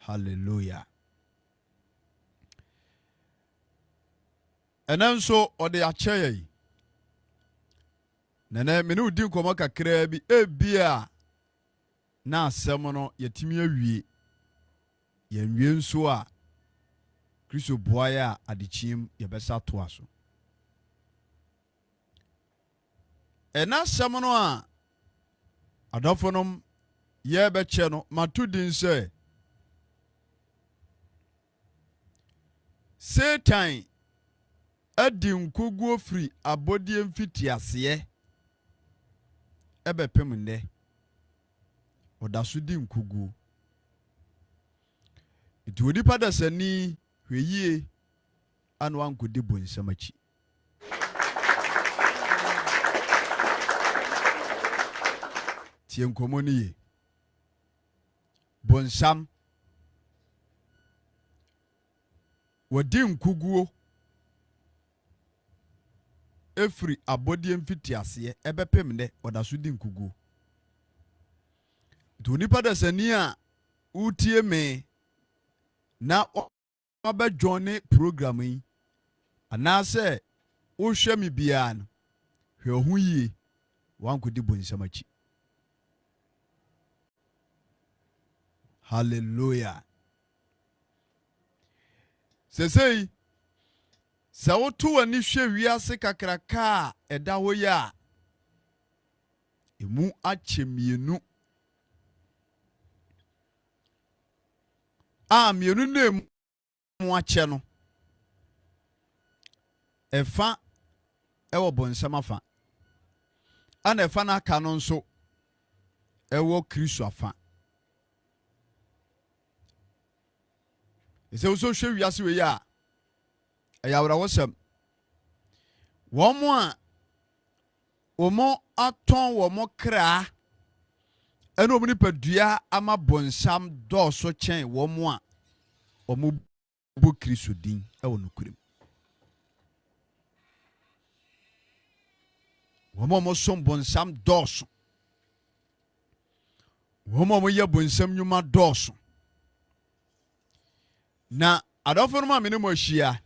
Hallelujah. Enanso ode akyɛ yi. Nana me no di nkɔmɔ kakra bi ebia na asɛm no yɛtimi awie. Yɛnwie nso a Kristo boae a adekyim yɛbɛsa to aso. Ɛna asɛm no a adɔfonom yɛbɛkyɛ no mato din sɛ Satan adi nkoguo firi abɔdeɛ mfitiaseɛ ɛbɛpem nnɛ ɔda so di nkoguo. Nti onipa dasani hwɛ yie ana wankɔdi bonsam akyi. Tie nkɔmmɔ no ye. Bonsam wadi nkoguo efiri abɔdeɛ mfitiaseɛ ɛbɛpem nnɛ ɔda so di nkoguo. Nti onipa dasani a utie me na wabɛdwɔne program yi anaasɛ wohwɛ me biara no hwɛ ho yie wankɔdi bonsam akyi. Hallelujah. Sesei sɛ woto w'ani hwɛ wiase kakraka a ɛda hɔ yi a emu akyɛ mmienu a mmienu na emu akyɛ no ɛfa ɛwɔ bonsam afa ana ɛfa na aka no nso ɛwɔ Kristo afa. Ɛsɛ wo so hwɛ wiase wei a ɛyɛ awerɛwosɛm. Wɔn a wɔn atɔn wɔn kra ɛna wɔn nipadua ama bonsam dɔɔso kyɛn wɔn a wɔn bɔ Kristo din ɛwɔ nokorɛm. Wɔn a wɔsom bonsam dɔɔso. Wɔn a wɔyɛ bonsam nnwuma dɔɔso. Na adɔfo no ma me ne mo ahyia.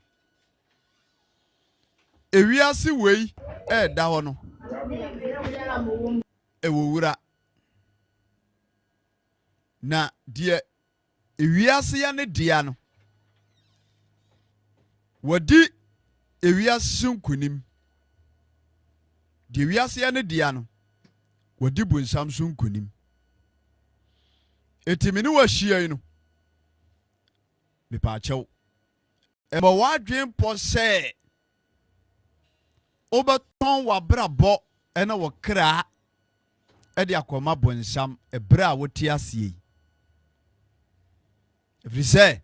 Ewiase wei ɛda hɔ no. Ɛwɔ wura. Na deɛ ewiase ya ne dia no. Wadi ewiase nkonim. Deɛ ewiase ya ne dia no. Wadi bonsam so nkonim. Eti me ne wo ahyia yi no. Mepaakyɛw. Ɛma wadwen pɔ sɛ wobɛtɔn w'abrabɔ ɛna wɔ kra ɛde akɔma bonsam ɛbrɛ a wote aseɛ yi. Ɛfiri sɛ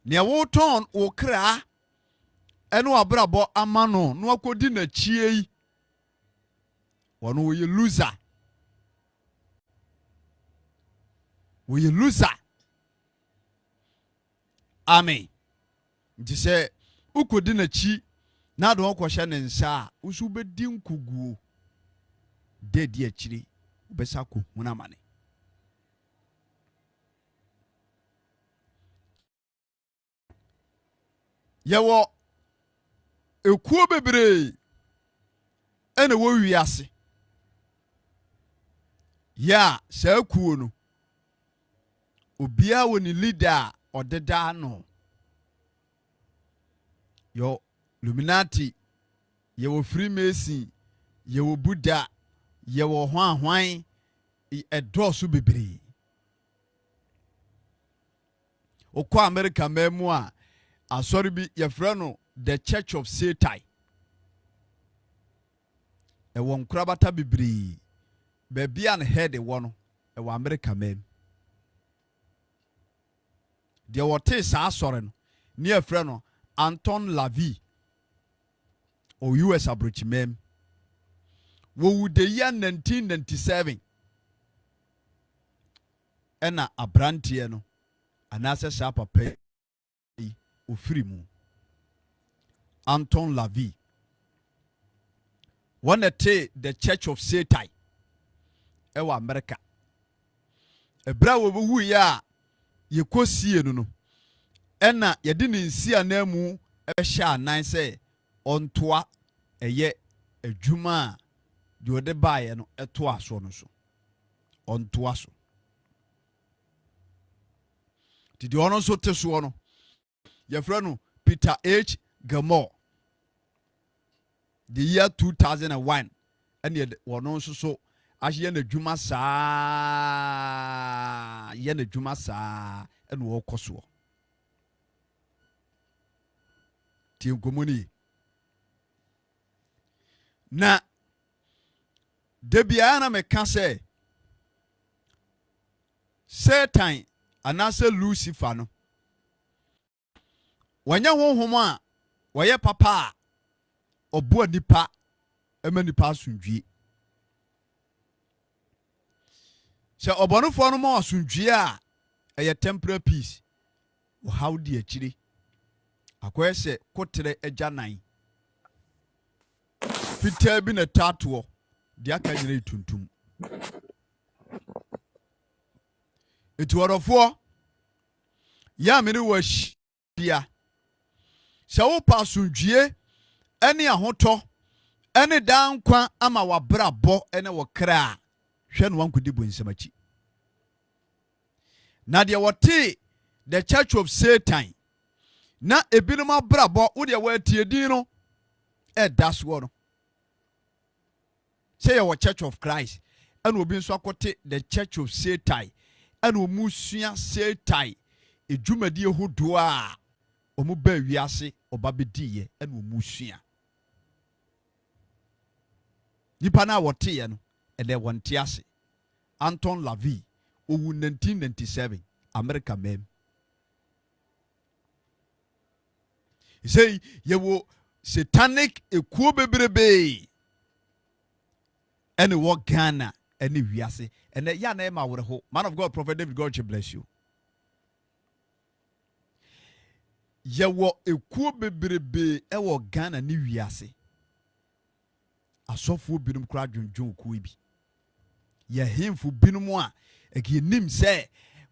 nea wotɔn wo kra ɛne w'abrabɔ ama no na wakɔdi n'akyie yi wɔno wɔyɛ loser. Wɔyɛ loser. Amen. Nti sɛ ukodi n'akyi na do kɔhyɛ ne nsa a usu bedi nkuguo dedi akyire ubɛsa ko huna mane. Yɛwɔ ekuo bebree ɛna wɔ wiase. Ya saa ekuo no obia wɔ ne leader ɔdeda no. Yo Illuminati, yɛwɔ Freemason, yɛwɔ Buddha, yɛwɔ hwan ɛdɔɔso bebree. Okɔ America mɛmu a asɔre bi yɛfrɛ no the Church of Satan. Ɛwɔ nkorabata bebree. Baabi a ne head wɔ no ɛwɔ America mɛm. Deɛ wɔte saa asɔre no ne yɛfrɛ no Anton LaVey or US Abrochimem. Wo would the year 1997 ena abrantie no anase sa papa ofiri mu. Anton LaVey. One the Church of Satan ewa America. Ebra wo wu ya ye kosie no ɛna yɛde ne nsi anamu ɛhyɛ anan sɛ ɔntoa ɛyɛ adwuma a deɛ ɔde baeɛ no ɛtoa so no so ɔntoa so nti deɛ ɔno nso te soɔ no yɛfrɛ no Peter H. Gilmore the year 2001 ɛne ɔno nso so ahyɛ n'adwuma saa yɛ n'adwuma saa ɛna ɔkɔ soɔ tie nkɔmmɔ no yi na da biara na meka sɛ Satan anaasɛ Lucifer no wɔnyɛ honhom a wɔyɛ papa a ɔboa nipa ɛma nipa asomdwie sɛ ɔbɔnefoɔ no ma asomdwie a ɛyɛ temporary peace wɔhaw di akyire akɔyɛ sɛ kotere agya nan fitaa bi na tatoɔ deɛ aka nyina tuntum ɛti wɔdɔfoɔ yɛ mene wɔ ahyia sɛ wopa asomdwie ɛne ahotɔ ɛne daa nkwa ama wabrabɔ ɛne wɔ kra a hwɛ no wankɔdi bu nsɛm akyi na deɛ wɔte the church of Satan na ebinom abrabɔ wo deɛ wɔatie din no ɛda soɔ no sɛ yɛwɔ church of Christ ɛna obi nso akɔte the church of Satan ɛna ɔmu sua Satan edwumadie hodoɔ a ɔmu ba wiase ɔba bɛdiiɛ ɛna ɔmu sua nipa na wɔteɛ no ɛdɛ wɔnte ase Anton LaVey owu 1997 America mem say yɛwɔ satanic ekuo bebrebe ɛne wɔ Ghana ɛne wiase ɛnɛ ya na ɛma wɔre ho man of God Prophet David God bless you yɛwɔ ekuo bebrebe ɛwɔ Ghana ne wiase asɔfoɔ binom kora dwondwon kuo bi yɛhemfo binom a ɛgyenim sɛ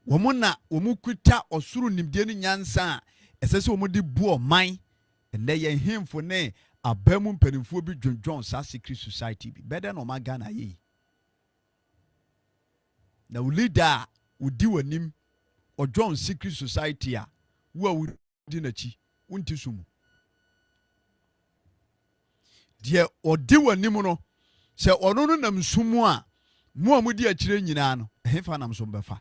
wɔn na wɔn kuta ɔsoro nimdeɛ ne nyansa a ɛsɛ sɛ wɔn de bu ɔman ɛnɛ yɛhemfo ne abamu mpanimfoɔ bi dwondwon saa secret society bi bɛdɛ na ɔma Ghana yɛ na wo leader a wodi w'anim ɔdwon secret society a wo a wodi n'akyi wonti so mu deɛ ɔdi w'anim no sɛ ɔno no nam sumu a mo a mudi akyire nyinaa no ɛhefa nam so mbɛfa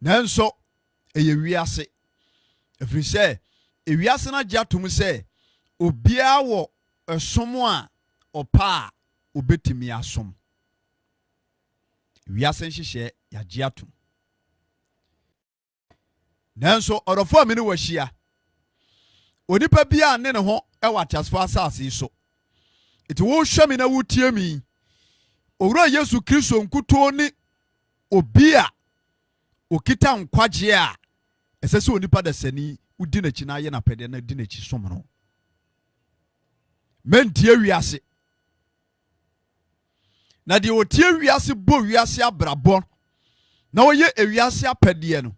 nanso ɛyɛ wiase ɛfiri sɛ ewiase no agye atom sɛ obiara wɔ ɛsom a ɔpa a obɛtumi asom wiase nhyehyɛ yɛagye atom nanso ɔdɔfoɔ a me ne wɔahyia onipa biara ne ne ho ɛwɔ ateasefoɔ asase yi so iti wohwɛ me na wotie mi owura Yesu Kristo nkuto ne obi a okita nkwagye a ɛsɛ sɛ onipa da sani wodi n'akyi na ayɛ n'apɛdeɛ na di n'akyi som no mentie wiase na deɛ otie wiase bɔ wiase abrabɔ na wɔyɛ ewiase apɛdeɛ no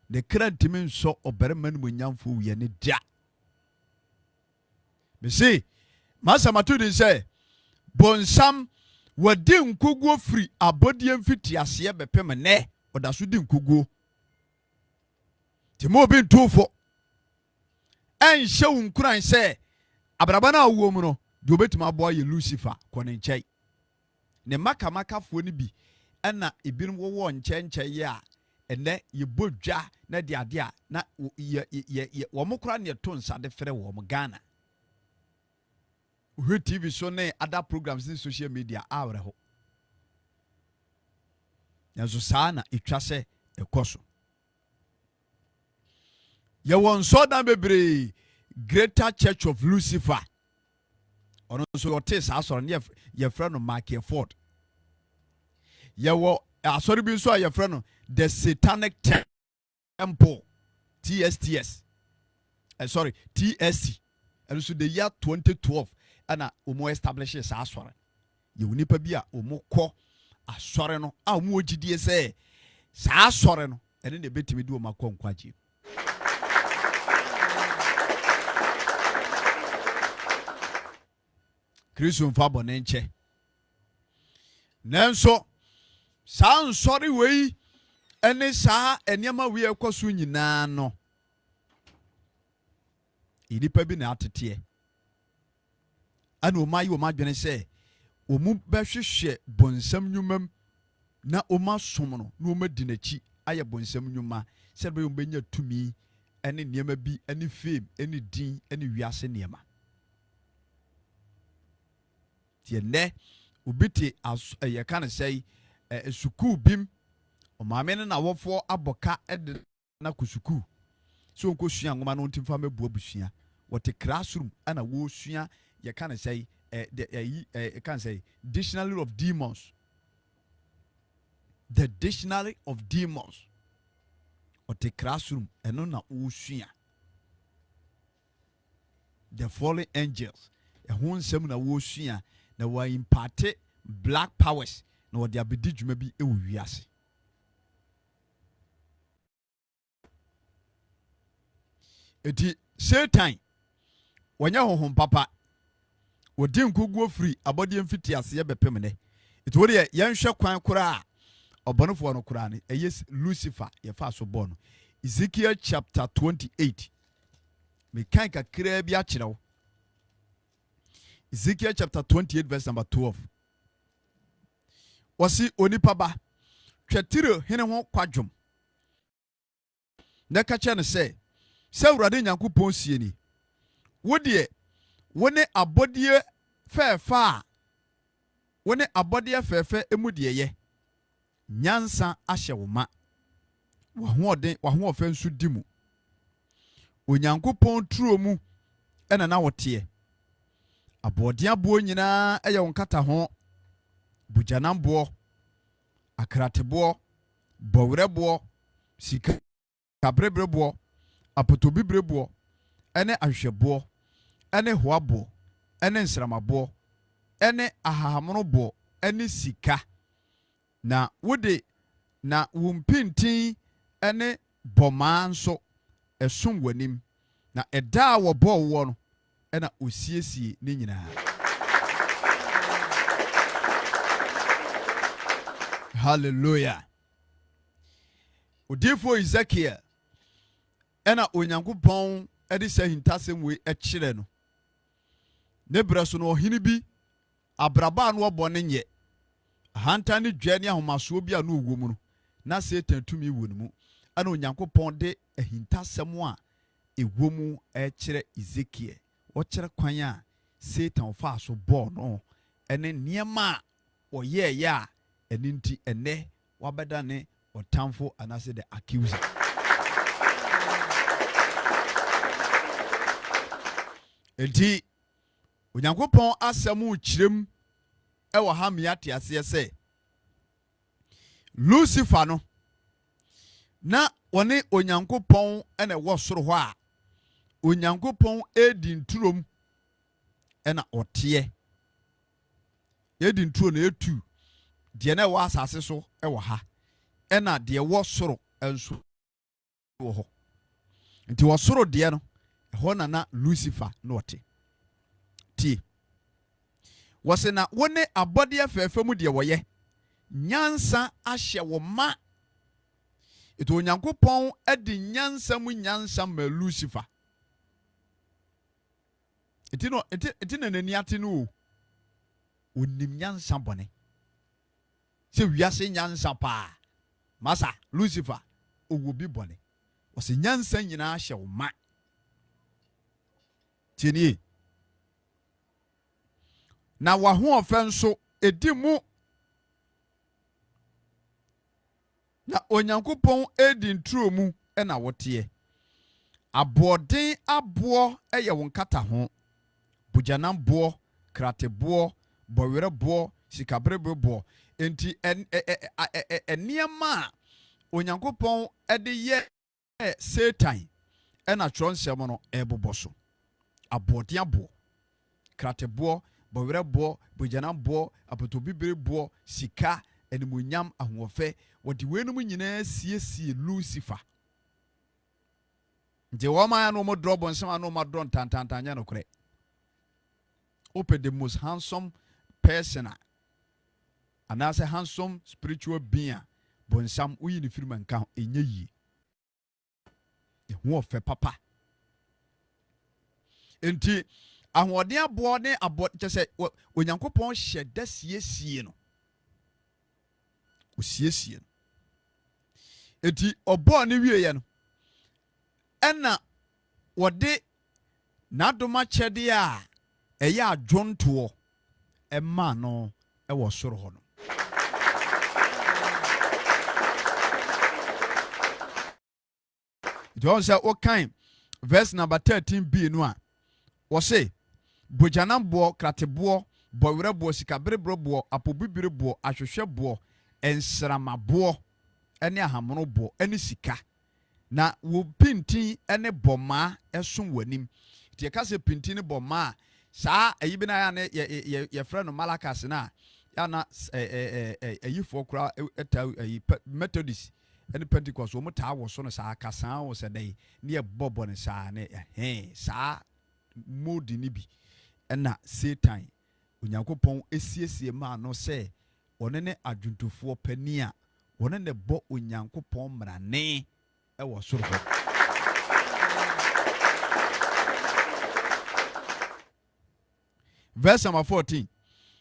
ne kra ntimi nsɔ ɔbarima no monyamfo wiɛ ne da mese masamato din sɛ bonsam wadi nkoguo firi abɔdeɛ mfiti aseɛ bɛpem nɛ ɔda so di nkoguo timo obi ntofo ɛnhyɛ wo nkuran sɛ abraba no a wowɔ mu no deɛ obɛtumi aboa yɛ Lucifer kɔ ne nkyɛn ne makamakafoɔ no bi ɛna ebinom wɔwɔ nkyɛnkyɛn yɛ a ɛnɛ yɛbɔ dwa na de ade a na wɔn kora ne yɛto nsade frɛ wɔn Ghana uhwe TV so ne other programs in social media awre ho yanso saa na etwa sɛ ɛkɔ so yɛwɔ nsɔdan bebree Greater Church of Lucifer ɔno nso ɔte saa asɔre ne yɛfrɛ no Mark Ford yɛwɔ asɔre bi nso a yɛfrɛ no the Satanic Temple TSTS TSC ɛno so the year 2012 ana omo establish saa asɔre ye nipa bi a omo kɔ asɔre no a omo ogidie sɛ saa sɔre no ɛne ne betimi di o makɔ nkwagye Kristo mfa bɔne nkyɛ nanso saa nsɔre wei ɛne saa nneɛma wei ɛkɔ so nyinaa no nipa bi na ateteɛ ana ɔma yi ɔma adwene sɛ ɔmu bɛhwehwɛ bɔnsam nnwumam na ɔma som no na ɔma di n'akyi ayɛ bɔnsam nnwuma sɛ bɛyɛ ɔmbɛnya tumi ɛne nneɛma bi ɛne fame ɛne din ɛne wiase nneɛma tiɛ nnɛ obi te yɛka no sɛ sukuu bim ɔmaame no na wɔfoɔ abɔka ɛde na kɔ sukuu sɛ ɔnkɔsua nwoma no ɔntim fa mɛbua busua wɔte classroom ana wɔsua yɛka no sɛ yɛka no sɛ dictionary of demons the dictionary of demons ɔte classroom ɛno na wɔsua the fallen angels ɛho nsɛm na wɔsua na wɔa imparte black powers na wɔde abɛdi dwuma bi ɛwɔ wiase eti Satan wɔnyɛ honhom papa wɔdi nkoguo firi abɔdeɛ mfiti aseɛ bɛpem ne eti wɔde yɛnhwɛ kwan koraa ɔbɔnefoɔ no koraa ne ɛyɛ Lucifer yɛfa so bɔ no Ezekiel chapter 28 mekan kakraa bi akyerɛ wo Ezekiel chapter 28 verse number 12 wɔsi onipa ba twɛtire hene ho kwadwom na ka kyɛ no sɛ Awurade Nyankopɔn sie ni wo deɛ wo ne abɔdeɛ fɛɛfɛ emu deɛ yɛ nyansa ahyɛ wo ma wahoɔfɛ nso di mu Onyankopɔn turo mu ɛna na wɔteɛ abɔdeɛ aboɔ nyinaa ɛyɛ wo nkata ho bugyanamboɔ akrateboɔ bɔwerɛboɔ sika kabrebreboɔ apotobibireboɔ ɛne ahwehwɛboɔ ɛne hoaboɔ ɛne nsramaboɔ ɛne ahahamroboɔ ɛne sika na wode na wo mpintin ɛne bɔmaa nso ɛsom w'anim na ɛda a wɔbɔɔ woɔ no ɛna osiesie ne nyinaa hallelujah odifo Ezekiel ɛna Onyankopɔn ɛde sɛ hintasɛm wei ɛkyerɛ no ne brɛ so no ɔhene bi abraba no wɔbɔ ne nyɛ ahanta ne dwa ne ahomasoɔ bi a no wɔ mu no na Satan tumi wɔ ne mu ana Onyankopɔn de ahintasɛm a ɛwɔ mu ɛkyerɛ Ezekiel wɔkyerɛ kwan a Satan fa so bɔɔ no ɛne nneɛma a ɔyɛɛyɛ a ɛne nti ɛnɛ wabɛda ne ɔtamfo anaasɛ the accuser enti Onyankopɔn asɛm kyerɛm ɛwɔ ha miate aseɛ sɛ Lucifer no na wɔne Onyankopɔn ɛna ɛwɔ soro hɔ a Onyankopɔn edi nturom ɛna ɔteɛ edi nturo na etu deɛ na ɛwɔ asase so ɛwɔ ha ɛna deɛ ɛwɔ soro ɛnso wɔ hɔ nti wɔ soro deɛ no ɛhɔ na Lucifer na ɔte tie wɔse na wo ne abɔdeɛ fɛɛfɛ mu deɛ wɔyɛ nyansa ahyɛ wo ma eti Onyankopɔn adi nyansa mu nyansa ma Lucifer eti na n'ani ate no onim nyansa bɔne sɛ wiase nyansa paa masa Lucifer owo bi bɔne wɔse nyansa nyinaa hyɛ wo ma tienie na wahoɔfɛ nso edi mu na Onyankopɔn edi nturo mu ɛna wɔteɛ aboɔden aboɔ ɛyɛ wo nkata ho bugyanamboɔ krateboɔ bɔwerɛboɔ sikaberebeboɔ enti nneɛma a Onyankopɔn ɛde yɛ Satan ɛna twerɛ nsɛm no ɛbobɔ so aboɔden aboɔ krateboɔ bɔwerɛboɔ bugyanamboɔ apotobibireboɔ sika animuonyam ahoɔfɛ wɔde wenum nyinaa siesie Lucifer nti wɔma ya no mo drop on some no ma drop tantantanya no korɛ open the most handsome person and as a handsome spiritual being bonsam uyi ni firma nka enye yi ho ofɛ papa enti ahoɔden aboɔ ne abɔ kyɛ sɛ onyankopɔn hyɛ da siesie no osiesie no enti ɔbɔ ne wie no ɛna wɔde n'adoma kyɛde a ɛyɛ adwontoɔ ɛma no ɛwɔ soro hɔ no John said, "Okay, verse number 13b no a wɔse bojanamboɔ krateboɔ bɔwerɛboɔ sikabereborɔboɔ apobibireboɔ ahwehwɛboɔ ensramaboɔ ɛne ahamonoboɔ ɛne sika na wo pintin ɛne bɔmaa ɛso w'anim tie ka sɛ pintin ne bɔmaa saa ayi bi na ya ne ye frɛ no malakas na ya na ayifoɔ kora eta ayi methodist ɛne Pentecost wɔn taa wɔ so no saa kasaa wɔ sɛ dɛ ne yɛ bɔbɔ ne saa ne saa modi ne bi ɛna Satan onyankopɔn esiesie maa no sɛ ɔne ne adwuntofoɔ pani a ɔne ne bɔ onyankopɔn mmarane ɛwɔ soro hɔ verse number 14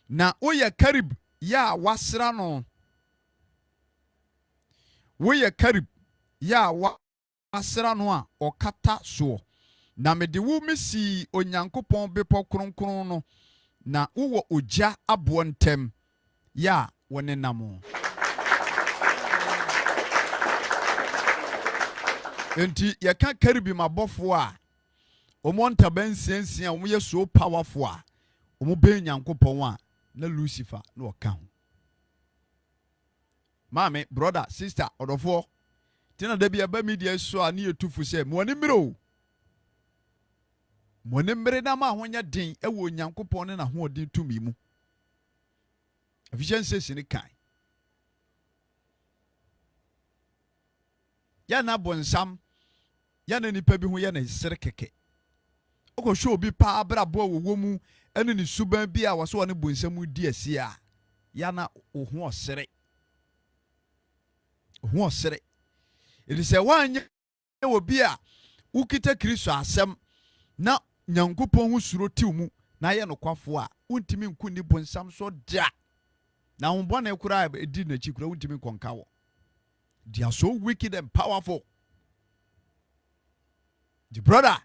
na woyɛ karib ya wasra no woyɛ karib ya wasra no a ɔkata soɔ na mede wo misi onyankopɔn bepɔ kronkron no na wowɔ ogya aboɔ ntɛm ya wɔne nam enti yɛka karib mabɔfoɔ a ɔmo ntaba nsiansia a ɔmo yɛ so powerful a ɔmo bɛn nyankopɔn a na Lucifer na ɔka ho maame brother sister ɔdɔfoɔ tina da bi aba media so a ne yɛtufu sɛ moani mmere na ma ho nyɛ den ɛwɔ nyankopɔn ne na ho ɔden tumi mu efficiency ne kan ya na bonsam ya na nipa bi ho ya na sere keke okɔhwɛ obi pa abrabɔ wɔ mu ɛne ne suban bi a wɔso ne bonsam di asi a ya na oho ɔsere ɛdi sɛ wanyɛ wɔ bi a wokita Kristo asɛm na nyankopɔn ho suro tiw mu na yɛ no kwafo a wontimi nku ni bonsam so da na hombɔne kora ɛdi n'akyi kora wontimi nkɔnka wɔ they are so wicked and powerful the brother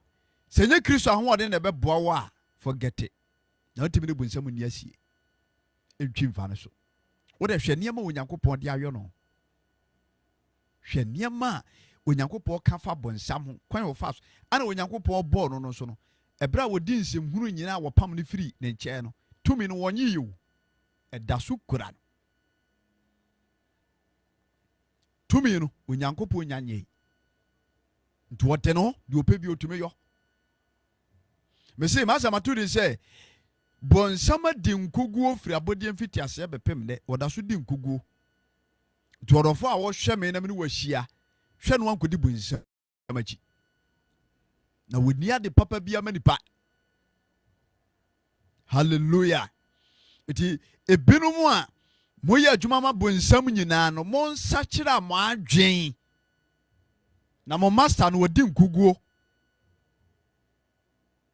sɛ nyɛ Kristo ahoɔden na ɛbɛboa wo a forget it na wontimi ne bonsam ni asie ɛntwi mfa no so wode hwɛ nneɛma onyankopɔn de ayɔ no hwɛ nneɛma onyankopɔn ka fa bonsam ho kwan wɔ fa so ana onyankopɔn bɔɔ no so no ɛberɛ a wɔdi nsɛmhunu nyinaa wɔpam no firi ne nkyɛn no tumi no wɔnye yiw ɛda so kura no tumi no onyankopɔn nya nyɛ nti wɔte no deɛ ɔpɛ bi ɔtumi yɔ mese masɛm ato de sɛ bonsam adi nkoguo firi abɔdeɛ mfiti aseɛ bɛpem dɛ wɔda so di nkoguo nti ɔdɔfo a wɔhwɛ me nam ne wɔahyia hwɛ no wankɔdi bonsam akyi na wɔni ade papa bi ama nipa hallelujah eti ebinom a moyɛ adwuma ma bonsam nyinaa no monsa kyerɛ a mo adwen na mo master no wɔdi nkuguo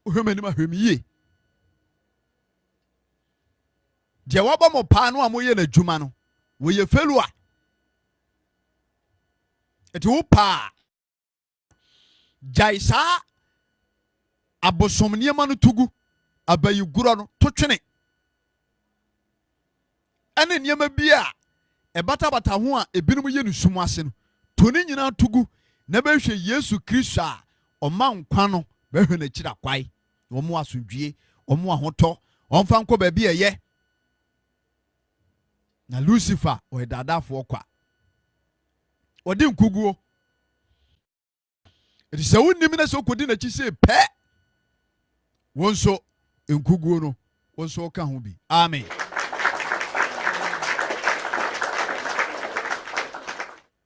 ohwɛmanim ahwɛmiyie deɛ wɔbɔ mo paa no a moyɛ n'adwuma no wɔyɛ felua eti wo paa gyae saa abosom nneɛma no tugu abayigorɔ no to twene ɛne nneɛma bi a ɛbatabata ho a ebinom yɛ no sum ase no to ne nyinaa tugu na bɛhwɛ Yesu Kristo a ɔma nkwa no bɛhwɛ n'akyiri akwae wɔn asomdwie wɔn ahotɔ wɔmfa nkɔ baabi ɛyɛ na Lucifer ɔyɛ daadaafoɔ kwa ɔde nkuguo ɛti sɛ wonnim na sɛ wokɔdi n'akyi sɛ pɛ wɔn nso nkuguo no wɔn nso ka ho bi amen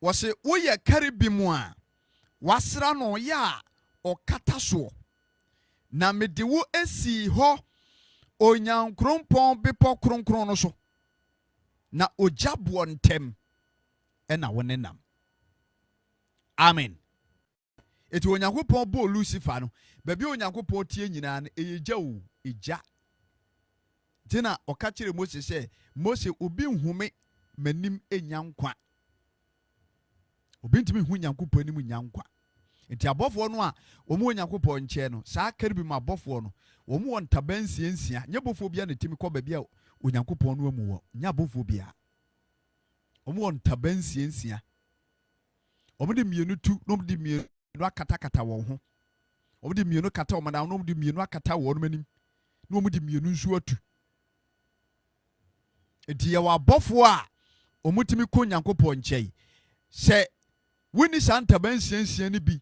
wɔse woyɛ karibi mu a wasra no ya ɔkata so na mede wo esi hɔ onyankrompɔn bepɔ kronkron no so na ogya boɔ ntɛm ɛna wo nenam. Amen. Eti onyankopɔn bɔ Lucifer no baabi onyankopɔn tie nyinaa no ɛyɛ o egya. Tina ɔka kyerɛ Mose sɛ Mose obi nhume manim enya nkwa. Obi ntimi hu nyankopɔn anim nya nkwa. Enti abɔfoɔ no a wɔn onyankopɔn nkyɛn no saa karibi ma abɔfoɔ no wɔn wɔ ntaban nsia nyɛ abɔfoɔ bia na timi kɔ baabi a onyankopɔn no amu wɔ nyɛ abɔfoɔ bia. Wɔn wɔ ntaban nsia wɔn de mmienu tu na wɔn de mmienu akatakata wɔn ho. Wɔn de mmienu kata wɔn nan na wɔn de mmienu akata wɔn anim na wɔn de mmienu nso atu. Enti yɛ wɔ abɔfoɔ a wɔn timi kɔ nyankopɔn nkyɛn sɛ woni saa ntaban nsia no bi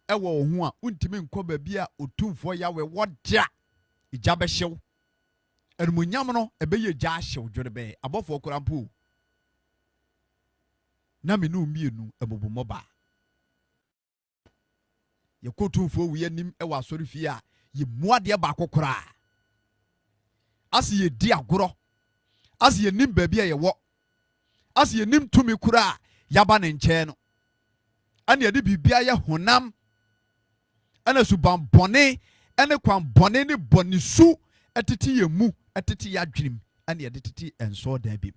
ɛwɔ wo ho a wontimi nkɔ baabi a otumfoɔ Yahweh wɔda egya bɛhyew. Animuonyam no ɛbɛyɛ egya ahyew dwere bɛyɛ abɔfoɔ koraa mpo na me no mmienu ɛbobɔmmɔba. Yɛkɔ otumfoɔ wi anim ɛwɔ asɔre fie a yɛmmuadeɛ baako koraa ase yɛdi agorɔ ase yɛnim baabi a yɛwɔ ase yɛnim tumi koraa yaba ne nkyɛn no ɛne yɛde biribia yɛ honam ɛna suban bɔne ɛne kwan bɔne ne bɔne su ɛtete yɛ mu ɛtete yɛ adwenem ɛne yɛde tete ɛnsɔɔ dan bi.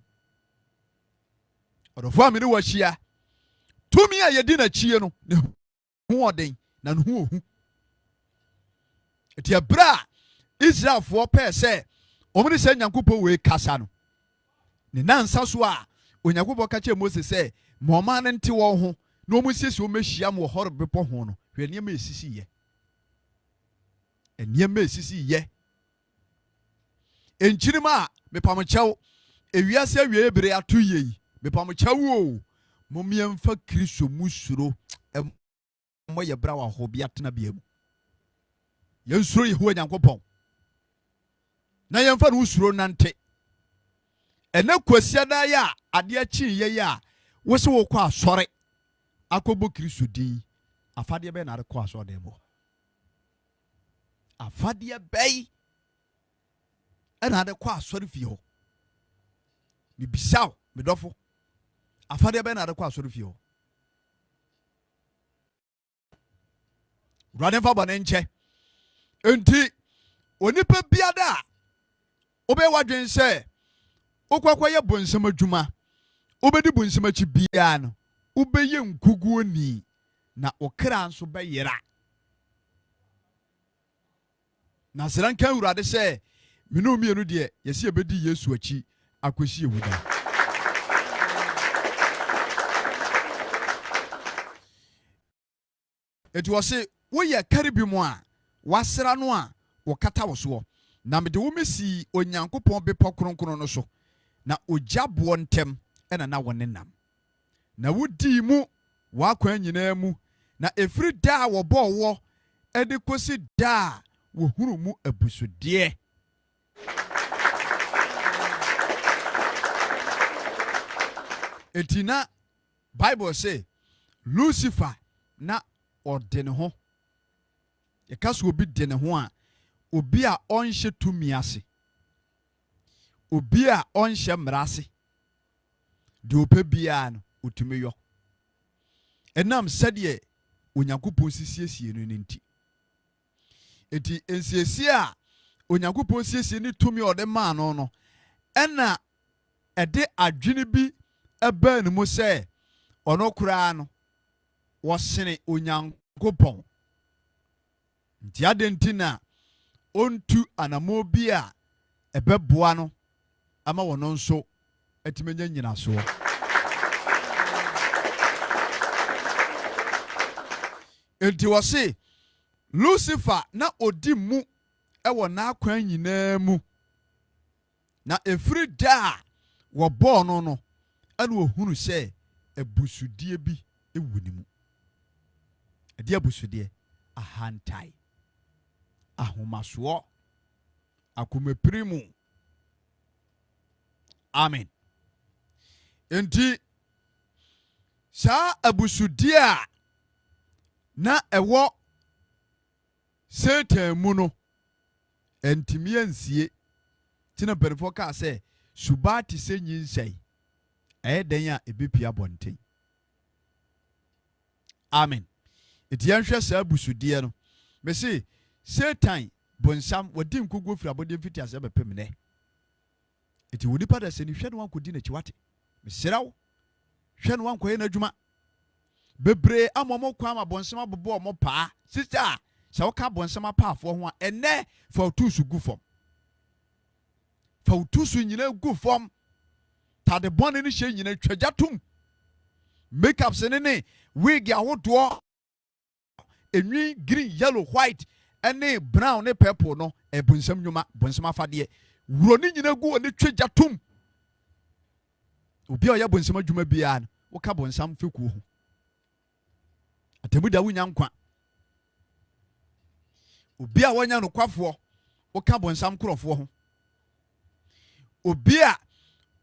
Ɔdɔfoɔ a mene wɔahyia tumi a yɛdi n'akyie no ne ho ɔden na ne ho ohu. Eti ɛberɛ a Israelfoɔ pɛɛ sɛ ɔmo ne sɛ Nyankopɔn wei kasa no ne nansa so a Onyankopɔn ka kyerɛ Mose sɛ ma ɔman no nte wɔn ho na ɔmo siesie wɔn ahyia mo wɔ Horeb bepɔ ho no hwɛ nneɛma esisi yɛ. Nneɛma esisi yɛ. Enkyirima a mepamokyɛw ewiase awie bere ato yie yi mepamokyɛw o mo miɛmfa Kristo mu suro mo yɛ bra wɔ hɔ bi atena bia mu. Yɛn suro Yehowa Nyankopɔn na yɛmfa no suro nante. Ɛnɛ kwasia da yɛ a adeɛ kyi yɛ a wo se wo kɔ asɔre akɔbɔ Kristo din afadeɛ bɛ na de kɔ asɔre dem. Afadeɛ bɛyi ɛna de kɔ asɔre fie hɔ. Bibisaw medɔfo afadeɛ bɛ na de kɔ asɔre fie hɔ. Wurade mfa bɔne nkyɛ. Enti onipa biada a wobɛyɛ wadwen sɛ wokɔkɔ yɛ bonsam adwuma wobɛdi bonsam akyi biara no wobɛyɛ nkuguo ni na okra nso bɛyera. Na sɛ nka Awurade sɛ me no mmienu deɛ yɛsi yɛbɛdi Yesu akyi akɔsi ewuda. Eti wɔ se woyɛ karibi mu a wasra no a wɔkata wo soɔ na mede wo mesi Onyankopɔn bepɔ kronkron no so na ogya boɔ ntɛm ɛna na wo nenam na wodii mu wakwan nyinaa mu na ɛfiri da a wɔbɔɔ wɔ ɛde kɔsi da a wɔhunu mu abusudeɛ. Enti na Bible say Lucifer na ɔde ne ho yɛka so obi de ne ho a obi a ɔnhyɛ tumi ase obi a ɔnhyɛ mmara ase deɛ ɔpɛ biara no ɔtumi yɔ ɛnam sɛdeɛ Onyankopɔn sisiesie no nti. Enti nsiesie a Onyankopɔn siesie ne tumi ɔde maa no no ɛna ɛde adwene bi ɛbaa ne mu sɛ ɔno koraa no wɔsene Onyankopɔn. Nti ade nti na ontu anamo bi a ɛbɛboa no ama wɔno nso atumi nya nyinasoɔ. Enti wɔ se Lucifer na odi mu ɛwɔ n'akwan nyinaa mu na ɛfiri da a wɔbɔɔ no no ɛna ohunu sɛ abusudie bi ɛwɔ ne mu. Ɛde abusudeɛ ahantae ahomasoɔ akomepirimu. Amen. Enti Sa abusudia na ewo Satan mu no entimi ansie tina berifo ka se subati se nyinsai den a ebepia bonten. Amen. Etiyan hwe sa abusudie no me se Satan bonsam wadi nkogo fira bode fiti ase bepem ne. Eti wodi pa da se ni hwe no wankodi na chiwate. Me seraw hwe no wankoye na adwuma. Bebre amomo kwa ma bonsam abobo omo pa. Sister sa woka bonsam apaafo ho a ene fa otusu gu fom. Fa otusu nyina gu fom. Tade bone ni hye nyina twajatum. Makeup se ne wig ahodo enwi green yellow white ene brown ne purple no bonsam nyuma bonsam afade wuro ni nyina gu oni twajatum. Obi a ya bonsam adwuma bia no woka bonsam feku ho. Atemuda wunya nkwa. Obi a wanya no kwafo woka bonsam krofo ho. Obi a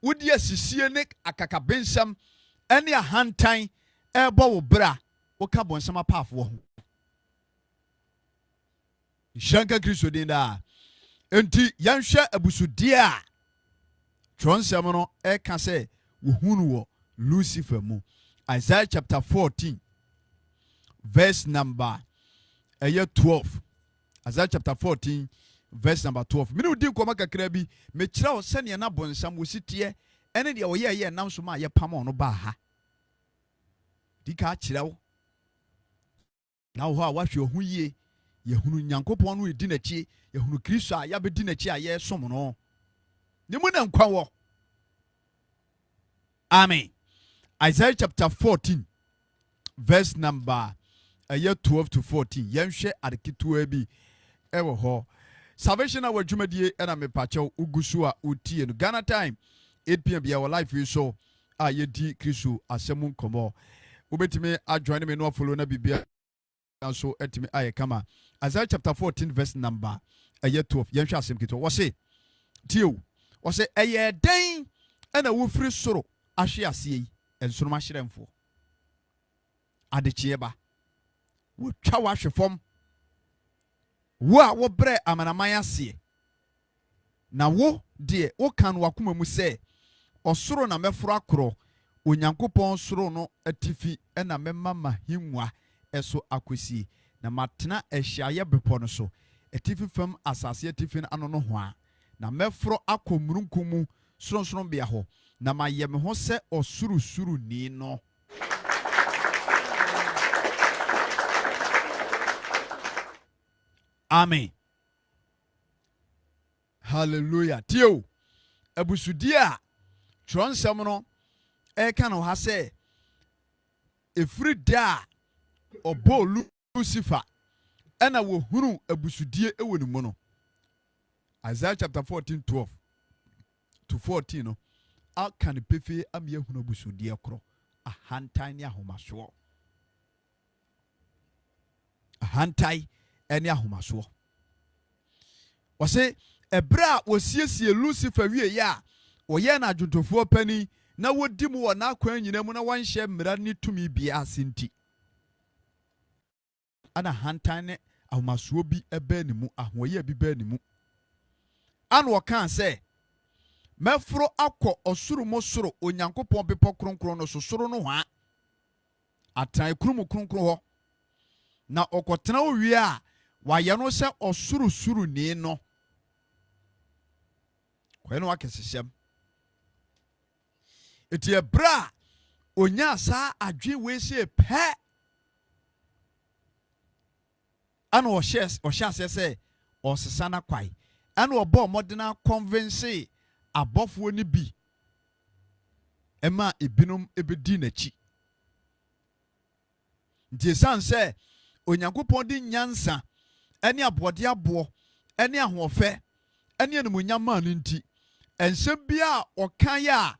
wodi asisie ne akakabensam ene ahantan ebo wo bra woka bonsam apaafo ho. Shanka Kristo din da. Enti yanhwe abusudie a Tronsem no ka se wo hunu wo Lucifer mu. Isaiah chapter 14 verse number 12. Isaiah chapter 14 verse number 12. Minu di nkoma kakra bi me kira wo se ne na bonsam wo sitie ene de wo ye nam so ma ye pam no ba ha. Di ka kira wo na wo a wahwe ho yie ye hunu Nyankopon no edi na chi ye hunu Kristo a ya be di na chi a ye som no ni mu na nkwa wo. Amen. Isaiah chapter 14 verse number 12 to 14. Yenhwe adeketua bi ewo ho. Salvation our dwumadie na me pacho ugusu a utie no Ghana time 8 p.m. bia our life is so yedi Kristo asemu nkomo. Ubetime adjoin me no follow na bibia so etime kama. Isaiah chapter 14 verse number 12. Yenhwe asem kito. Wo se tio. Wo se den na wo firi soro ahwe ase yi ensoro ma hyeremfo. Adechie ba. Wo twa wa hwefom. Wo a wo bre amanaman ase. Na wo de wo kan wakoma mu se osoro na meforo akoro Onyankopon soro no atifi na mema mahimwa eso akosi na matena ehyiaye bepo no so atifi fam asase atifi ano no ho a na meforo akomurunkumu soro bia ho na maye me ho se osuru ni no. Amen. Hallelujah. Tio abusudia Tronsem no eka no ha se efri da obo Lucifer ena wo hunu abusudie ewo ni mu no. Isaiah chapter 14:12 to 14 no aka ne pefe am ye hunu abusudie kro ahantan ne ahomaso. Ahantai ene ahomaso. Wose ebra wosiesie Lucifer wie ya woye na adwontofo pani na wodi mu wona akwan nyina mu na wanhye mmara ni tumi bia asenti ana hantan ne ahomaso bi ebe ni mu ahoye bi ba ni mu an wokan se meforo akọ osuru mo soro Onyankopon bepo kronkron no so soro no hwa atan krumu kronkron ho na okotena owie a waye no se osuru ni no kweno akesesem eti ebra onya sa adwe we se pe ana o shares se osesa na kwai ana obo modena convince abofo ni bi ema ebinom ebedi na chi nti sanse Onyankopon di nyansa ene abode abo ene ahofe ene enumunya ma no nti ensem bia okan ya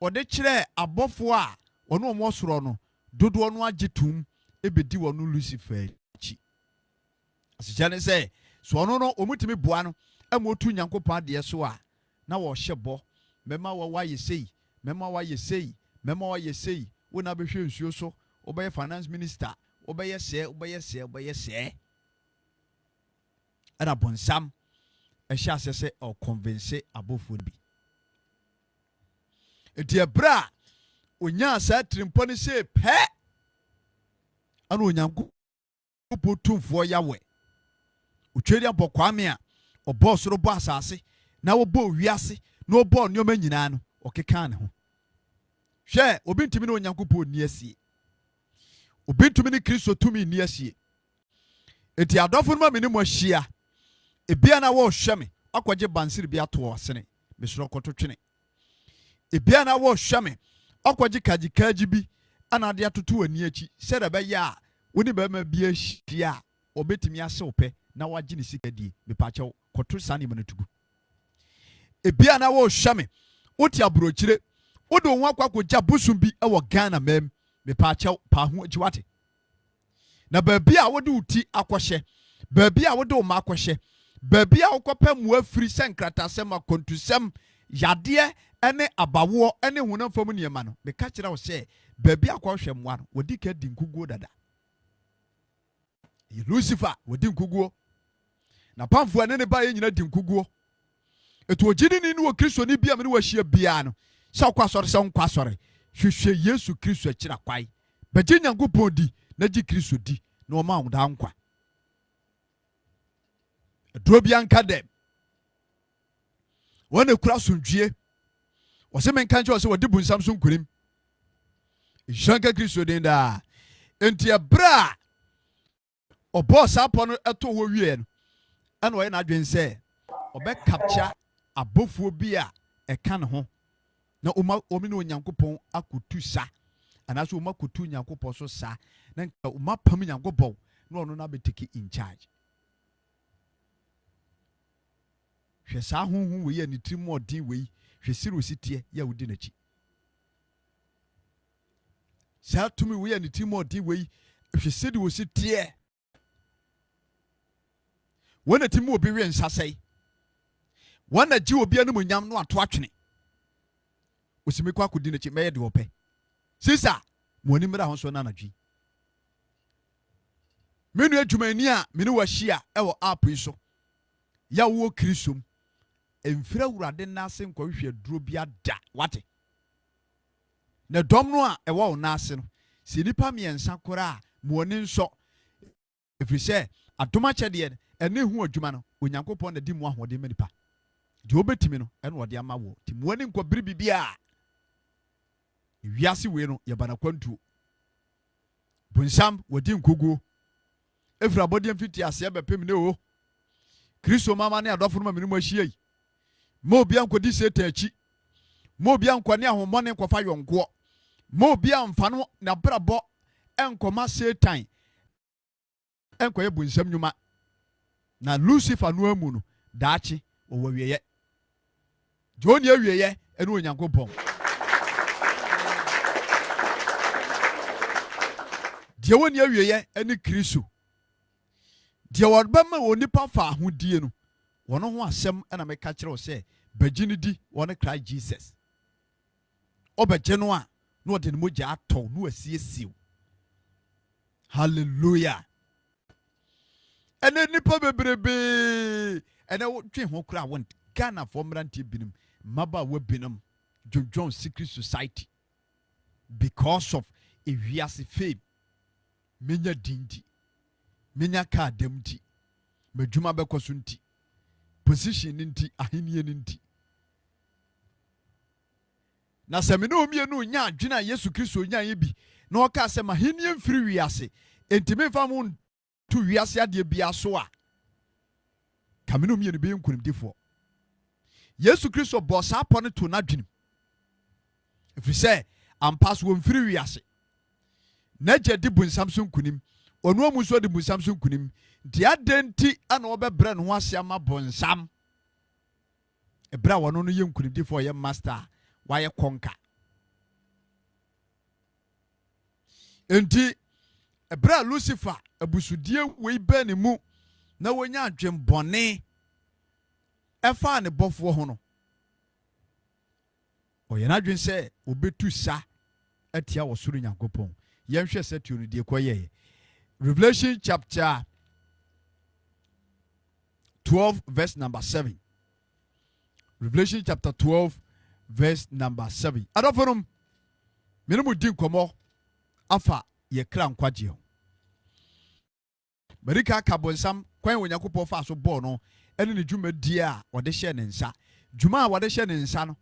ode kire abofo a ono mo soro no dodo no agetum ebedi wono Lucifer chi asijane se so ono no omutimi boa no amotu Nyankopon ade so a na wo hyebo mema wa yesei mema wa yesei mema wa yesei wona be hwe nsuo so obeye finance minister obeye se ana bonsam ehya asese o convince abofo bi enti ebra onya sa trimpo ne se pe ana onyanko potumfo yawe otweri abokwame a obo soro bo asase na wobo wiase na obo nyoma nyina no okeka ne ho hwe obi ntimi ne onyankopɔ ni asie obi ntimi ne Kristo tumi ni asie enti adofo no ma me ne mo ahia ebia na wo hwe me akwaje bansiri bi ato asene me soro koto twene ebia na wo hwe me akwaje kagikaji bi ana de atoto ani achi se da be ya woni ba ma bi ahia obetimi ase ope na waje ne sika die me pa chew koto sane me natugu ebia na wo hwe me oti aburochire wodo ho akwakogya busum bi e wo Ghana mem me pa chew pa ho ajiwate na baabi a wode uti akwhye baabi a wode ma akwhye baabi a wokɔpɛ mu afiri senkratasɛm akontusɛm yade ene abawo ene hunamfam niema no me ka kyerɛ wo sɛ baabi akɔhwɛ mmoa no wodi ka di nkuguo dada Lucifer wodi nkuguo na pamfo ene ne ba ye nyina di nkuguo eto ogidi ni wo Kristo ni bia me ne wahia bia no sɛ kwasɔre sɛ nkwasɔre hwehwɛ Yesu Kristo akira kwai bagye Nyankopɔn di na gi Kristo di na o ma wo da nkwa aduro bia nka dem wona kura sondwie o se men kan che o se wodi bunsam so nkurim janka Kristo den da enti abra o boss apo no eto wo wie no ana o ye na adwen se obe capture abofuo bi a eka ne ho na omi no Nyankopɔn akotu sa anaso o makotu Nyankopɔn so sa na o mapam Nyankopɔn na ono na be take in charge hwe sa honhom we ye ne trim odin we hwe siro sitie ya wudi na chi sa tumi we ye ne trim odin we hwe sidi wo sitie wona timi obi we nsasai wona ji obi anu nyam no ato atwene osimi kwa kodi na chi meye de opɛ sisa mo ani mra ho so na nadwi menu adwumani a mene wahia ɛwɔ app yi so ya wo Kristo emfira wurade nase nkwahwe duro bia da wate na dom no a ɛwɔ wo nase no se nipa miensa kora mo ani nso efrise adoma kyɛde ene hu adwuma no Onyankopɔn na di mu ahode manipa de obetimi no ene wode ama wo ti mo ani nkwa bia wiase we no yebana kwantuo bunsam wodi nkuguo efra body mfiti ase bepem ne o Kristo mama ne adofo no menu ahia yi mo bia nkodi seta achi mo bia nkwane ahomone nkwafa yonko mo bia mfa no na brabo enkoma Satan enkoye bunsam nyuma na Lucifer no amu no daachi owawieye joni awieye ene Onyankopɔn die woni awieye ene Kristo die wodbema wonipa fa ahodie no wono ho asɛm na meka kyerɛ wo sɛ bagini di wone Christ Jesus obagye no a no de no mogya atɔ no asiesie hallelujah ene nipa bebrebe ene twe ho kura won Ghana for mrantie binim maba wa binom John Secret Society because of ewiase fame menya dindi menya ka dem di madwuma bekoso nti position nti ahenie nti na se me no mienu nya adwena Yesu Kristo nya ye bi na o ka se mahenie mfiri wiase enti me fa mu tu wiase ade bia so a kameno mienu be nkunimdifo Yesu Kristo boss apone to na dwenim if say ampas wo mfiri wiase na gye bunsam so nkunim onu amu so de bunsam so nkunim dia denti ana obebre no ho ase ama bonsam ebra wono no ye nkunimdifo ye master waye konka enti ebra Lucifer abusudie we bani mu na wonya adwembone efa ne bofo ho no oye na adwen se obetu sa atia wɔ soro Nyankopɔn. Yɛnhwɛ sɛ tuo no die kɔyɛ. Revelation chapter 12 verse number 7. Revelation chapter 12 verse number 7. Adɔfonom, mene mu di nkɔmmɔ afa yɛkra nkwagye ho. Marika ka bonsam kwan wɔ Nyankopɔn fa so bɔɔ no ɛne ne dwumadi a wɔde hyɛ ne nsa. Dwuma a wɔde hyɛ ne nsa no,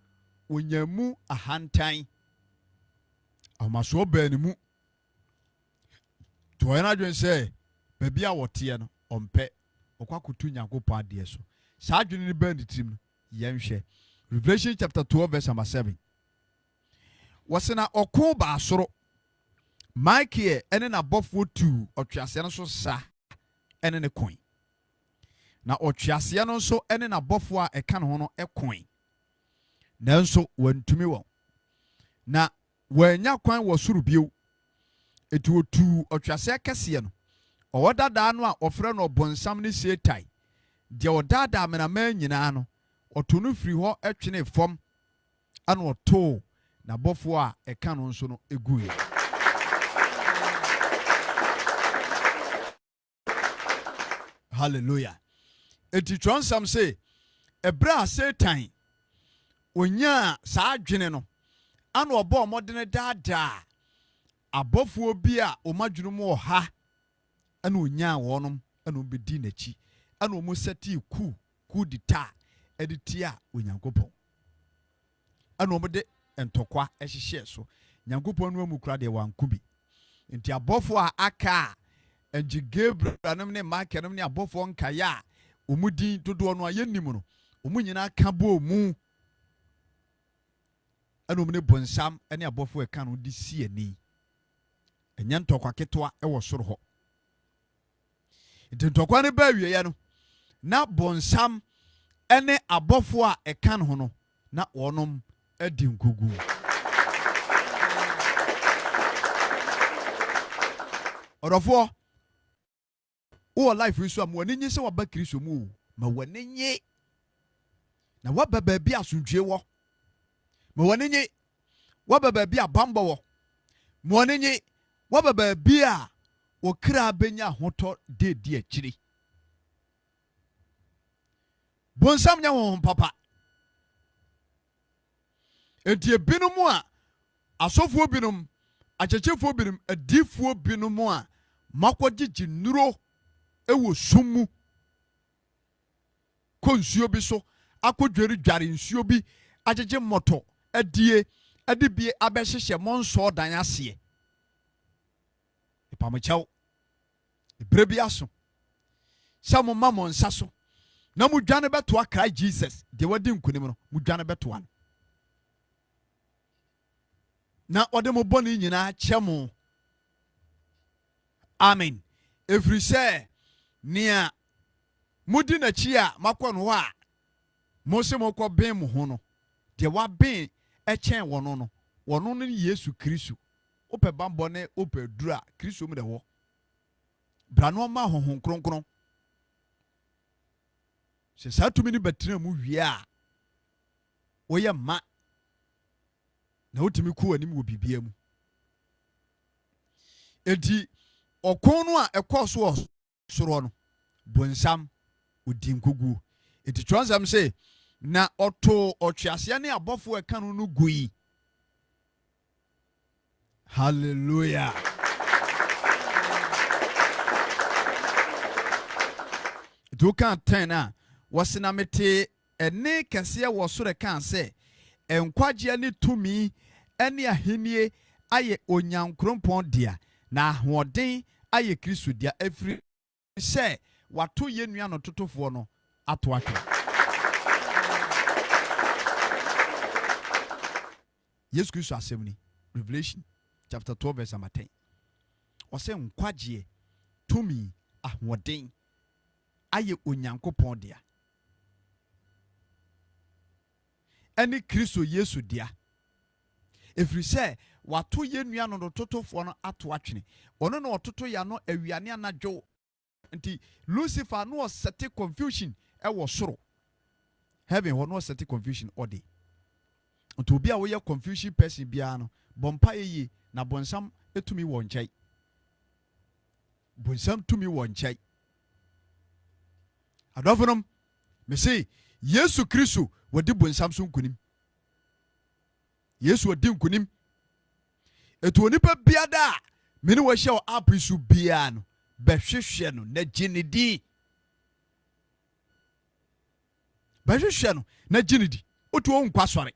wɔnya mu ahantan. Ahomasoɔ baa ne mu. Toɔ no adwene sɛ baabi a wɔteɛ no ɔmpɛ ɔkɔ akoto Nyankopɔn adeɛ so. Saa adwene no baa ne tirim no yɛnhwɛ. Revelation chapter 12 verse number 7. Wɔse na ɔko baa soro. Michael ɛne n'abɔfoɔ tu ɔtweaseɛ no so sa ɛne ne koe. Na ɔtweaseɛ no nso ɛne n'abɔfoɔ a ɛka ne ho no ɛkoe. Nanso wɔntumi wɔn. Na wɔanya kwan wɔ soro bio. Eti wɔtu ɔtweaseɛ kɛseɛ no. Ɔwɔ dadaa no a ɔfrɛ no ɔbonsam ne Satan. Deɛ ɔdaadaa amenaman nyinaa no, ɔto no firi hɔ ɛtwene fam. Ana ɔtoo n'abɔfoɔ a ɛka no nso no eguiɛ. Hallelujah. Eti twɔnsam sɛ ɛbrɛ a Satan onyaa saa adwene no ana ɔbɔ ɔmɔdene daadaa abɔfoɔ bi a ɔmadwene mu ɔha ana onyaa wɔnom ana ɔbɛdi n'akyi ana ɔmo sɛti ku di ta ɛde tia Onyankopɔn ana ɔmo de ntɔkwa ɛhyehyɛ so. Nyankopɔn no amu kura deɛ wanko bi. Nti abɔfoɔ a aka a ɛgye Gabriel ne Michael ne abɔfoɔ nkaya a ɔmo din dodoɔ no a yɛnnim no ɔmo nyinaa ka bɔ mu ana ɔmo ne bonsam ne abɔfoɔ ɛka no de si ani. Ɛnyɛ ntɔkwa ketewa ɛwɔ soro hɔ. Nti ntɔkwa no baa wieɛ no na bonsam ne abɔfoɔ a ɛka no ho no na wɔnom adi nkogu. Ɔdɔfoɔ wowɔ life yi so a ma w'ani nye sɛ waba Kristo mu o. Ma w'ani nye na waba baabi asomdwie wɔ. Ma w'ani nye waba baabi a bambɔ wɔ. Ma w'ani nye waba baabi a wɔkra benya ahotɔ de di akyiri. Bonsam nya honhom papa. Enti ebinom a asɔfoɔ binom, akyekyefoɔ binom, adiifoɔ binom a makɔgyegye nnuro ɛwɔ sum mu kɔ nsuo bi so akɔdwaredware nsuo bi agyegye mmɔtɔ adie ade bie abɛhyehyɛ mo nsɔɔ dan aseɛ. Ipamokyɛw ebere bi aso sɛ mo ma mo nsa so na mo dwane bɛtoa Christ Jesus deɛ wadi nkonim no mo dwane bɛtoa no na ɔde mo bɔne nyinaa kyɛ mo. Amen. Ɛfiri sɛ nea modi n'akyi a makɔ no hɔ a mo se mokɔ ben mo ho no deɛ waben ɛkyɛn wɔno no wɔno no Yesu Kristo. Wopɛ bambɔ ne wopɛ duru a Kristo mu de wɔ. Bra no ɔma honhom kronkron. Sɛ saa tumi no bɛtena mu wie a woyɛ ma na wotumi kɔ anim wɔ bibia mu. Enti ɔkon no a ɛkɔ so wɔ soro no bonsam odi nkogu. Enti twɔnsam sɛ na ɔto ɔtweaseɛ ne abɔfoɔ ɛka no no gui. Hallelujah. Enti woka 10 a wɔse na mete ɛne kɛseɛ wɔ soro ɛka sɛ nkwagyeɛ ne tumi ne ahennie ayɛ Onyankopɔn dea na ahoɔden ayɛ Kristo dea ɛfiri sɛ wato yɛ nua no totofoɔ no ato atwe. Yesu Kristo asɛm ni Revelation chapter 12 verse number 10. Ɔsɛ nkwagyeɛ tumi ahoɔden ayɛ Onyankopɔn dea ɛne Kristo Yesu dea ɛfiri sɛ wato yɛ nua no totofoɔ no ato atwene. Ɔno na ɔtoto ya no awiane anadwo. Nti Lucifer no ɔsɛte confusion ɛwɔ soro. Heaven hɔ no ɔsɛte confusion ɔde. Nti obi a woyɛ confusion person biara no bompa ye na bonsam etumi wɔ nkyɛn. Bonsam tumi wɔ nkyɛn. Adɔfonom, me say Yesu Kristo wadi bonsam so nkunim. Yesu wadi nkunim. Etu onipa biada me ne wo hye o apisu bia no bɛhwehwɛ no na gyinidi. Bɛhwehwɛ no na gyinidi. Otu o nkwa sɔre.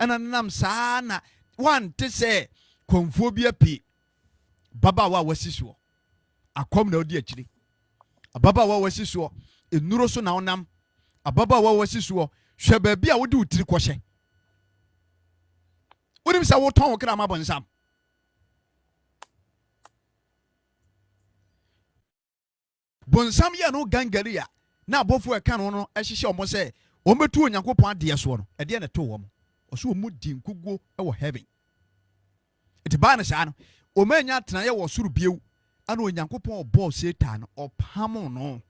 Ɛna nam saa na wante sɛ konfuo bi apie. Baba wa wasi so. Akom na odi akyiri. Ababa wa wasi so. Enuro so na onam. Ababa wa wasi so. Hwɛ baabi a wodi utiri kɔhyɛ. Wonim sɛ wotɔn wo kra ma bonsam. Bonsam ya no gangaria na abofo e kan no ehyehyɛ omo sɛ ometu onyankopɔn ade so no ɛde na to wo mo ɔso omu di nkuguo ɛwɔ heaven. Iti ba na saa no omanya tena ye wɔ soro biew ana onyankopɔn ɔbɔ Satan ɔpam no.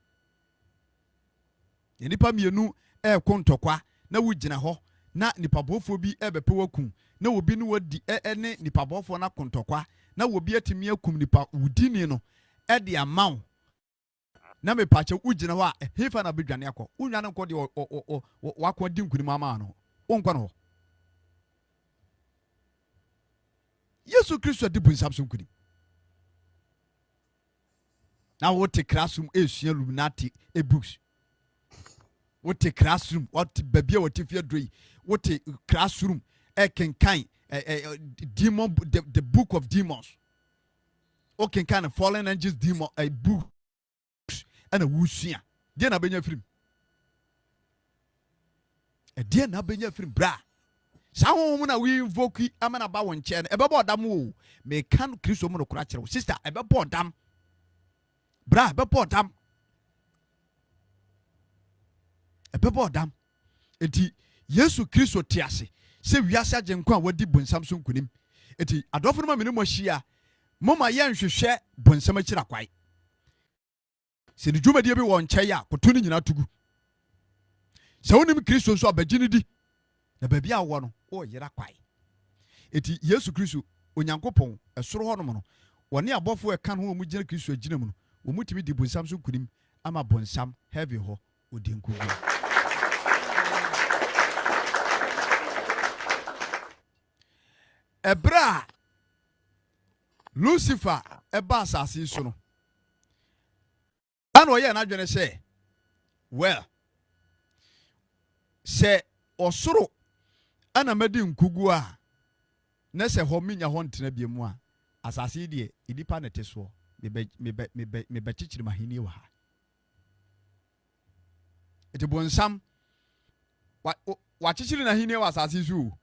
Nipa mienu kontokwa na wugina hɔ na nipa bofo bi ɛbɛpɛ wakum na obi no wadi ne nipa bofo na kontokwa na obi atimi akum nipa wudini no ɛde amaw na me pache ugina hɔ a hefa na bedwane akɔ unwane nkɔ de wakɔ di nkunim ama no wonkɔ no. Yesu Kristo di bunsam so nkunim. Na wote classroom esua Illuminati books. Wote classroom what babia wote fie droi wote classroom kenkan demon the book of demons. Okay, kind of fallen angels demon a book and a wusua. Dear na benya film. A dear na benya film bra. Sao na we invoke amana ba won chair. Ebebo dam wo. Me kan Kristo mo no kura kire. Sister, ebebo dam. Bra, ebebo dam. Ebebo dam. Enti Yesu Kristo te ase. Se wiase agenko a wadi bonsam so nkunim. Enti adofo no ma me mo hia. Moma ye nhwehwe bonsam akira kwai. Se ni dwumadie bi wɔ nkyɛe a koto ni nyina tugu. Se wonim Kristo so abagini di. Na baabi a wɔ no o yera kwai. Eti Yesu Kristo Onyankopɔn ɛsoro hɔ no no. Wɔne abɔfo ɛka no mu gyina Kristo agyina mu no. Wɔn mutimi di bonsam so nkunim ama bonsam heavy hɔ odi nkugu. Ebra Lucifer eba asase so no. Ano ye na dwene sɛ well sɛ osoro ana madi nkugu a na sɛ hɔ minya hɔ ntena bia mu a asase die idipa ne te so me be chichiri mahini wa ha. Eti bonsam wa chichiri na hini wa asase so.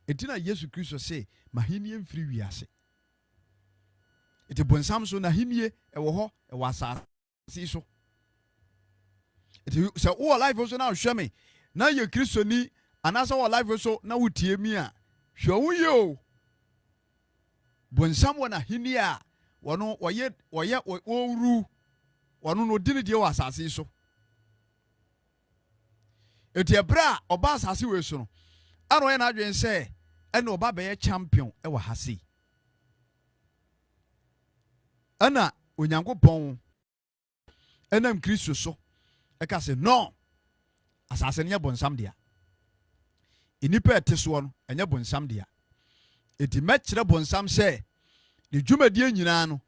Eti na Yesu Kristo sɛ mahini mfiri wiase. Eti bonsam so na hini ɛwɔ hɔ ɛwɔ asase so. Eti sɛ wo life so na hwɛ me na ye Kristo ni anasa wo life so na wotie mi a hwɛ wo ye o. Bonsam wɔ na hini a wɔno wɔyɛ owuru wɔno no dini die wɔ asase so. Eti ebra ɔba asase we so no ano yɛ na adwen sɛ ɛna ɔba bɛyɛ champion ɛwɔ ha sei. Ɛna Onyankopɔn ɛnam Kristo so ɛka sɛ no asase no nyɛ bonsam dia. Inipa ɛte so no ɛnyɛ bonsam dia. Eti mɛkyerɛ bonsam sɛ ne dwumadie nyinaa no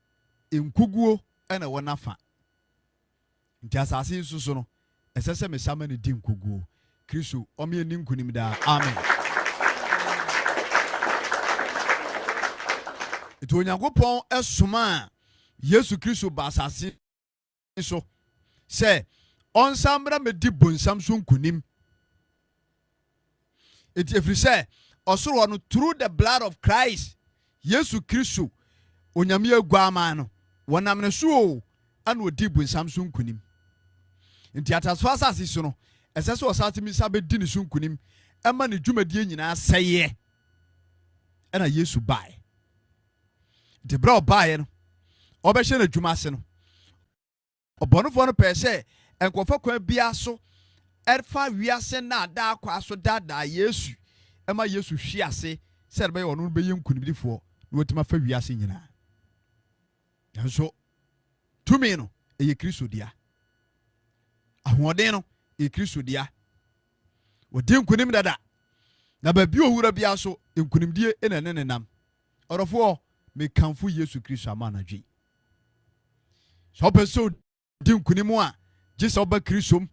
nkuguo ɛna wɔ nafa. Nti asase so no ɛsɛ sɛ mesama ne di nkuguo. Kristo ɔme ani nkunim daa. Amen. Eti Onyankopɔn ɛsoma Yesu Kristo ba asase so sɛ ɔnsambra me di bonsam so nkunim. Eti efiri sɛ ɔsoro no through the blood of Christ Yesu Kristo onyame aguama no wɔnam ne so ana odi bonsam so nkunim. Nti ataso asase so no ɛsɛ sɛ ɔsate mi sa bedi ne so nkunim ɛma ne dwumadie nyinaa sɛyɛ ɛna Yesu bae. Nti bra ɔbae no ɔbɛhyɛ na dwuma ase no ɔbɔnofo no pɛ sɛ nkɔfa kwa bia so ɛfa wiase na da akwa so dada Yesu ɛma Yesu hwi ase sɛ bɛyɛ ɔno bɛyɛ nkunimdifoɔ na wɔtumi afa wiase nyinaa. Nso tumi no ɛyɛ Kristo dia. Ahoɔden no ɛyɛ Kristo dia. Wɔdi nkunim dada. Na baabi owura bia so nkunimdie ɛna ne nenam. Ɔrɔfoɔ mekamfo Yesu Kristo ama anadwo. Sɛ ɔpɛ sɛ odi nkunim a gye sɛ ɔba Kristo mu.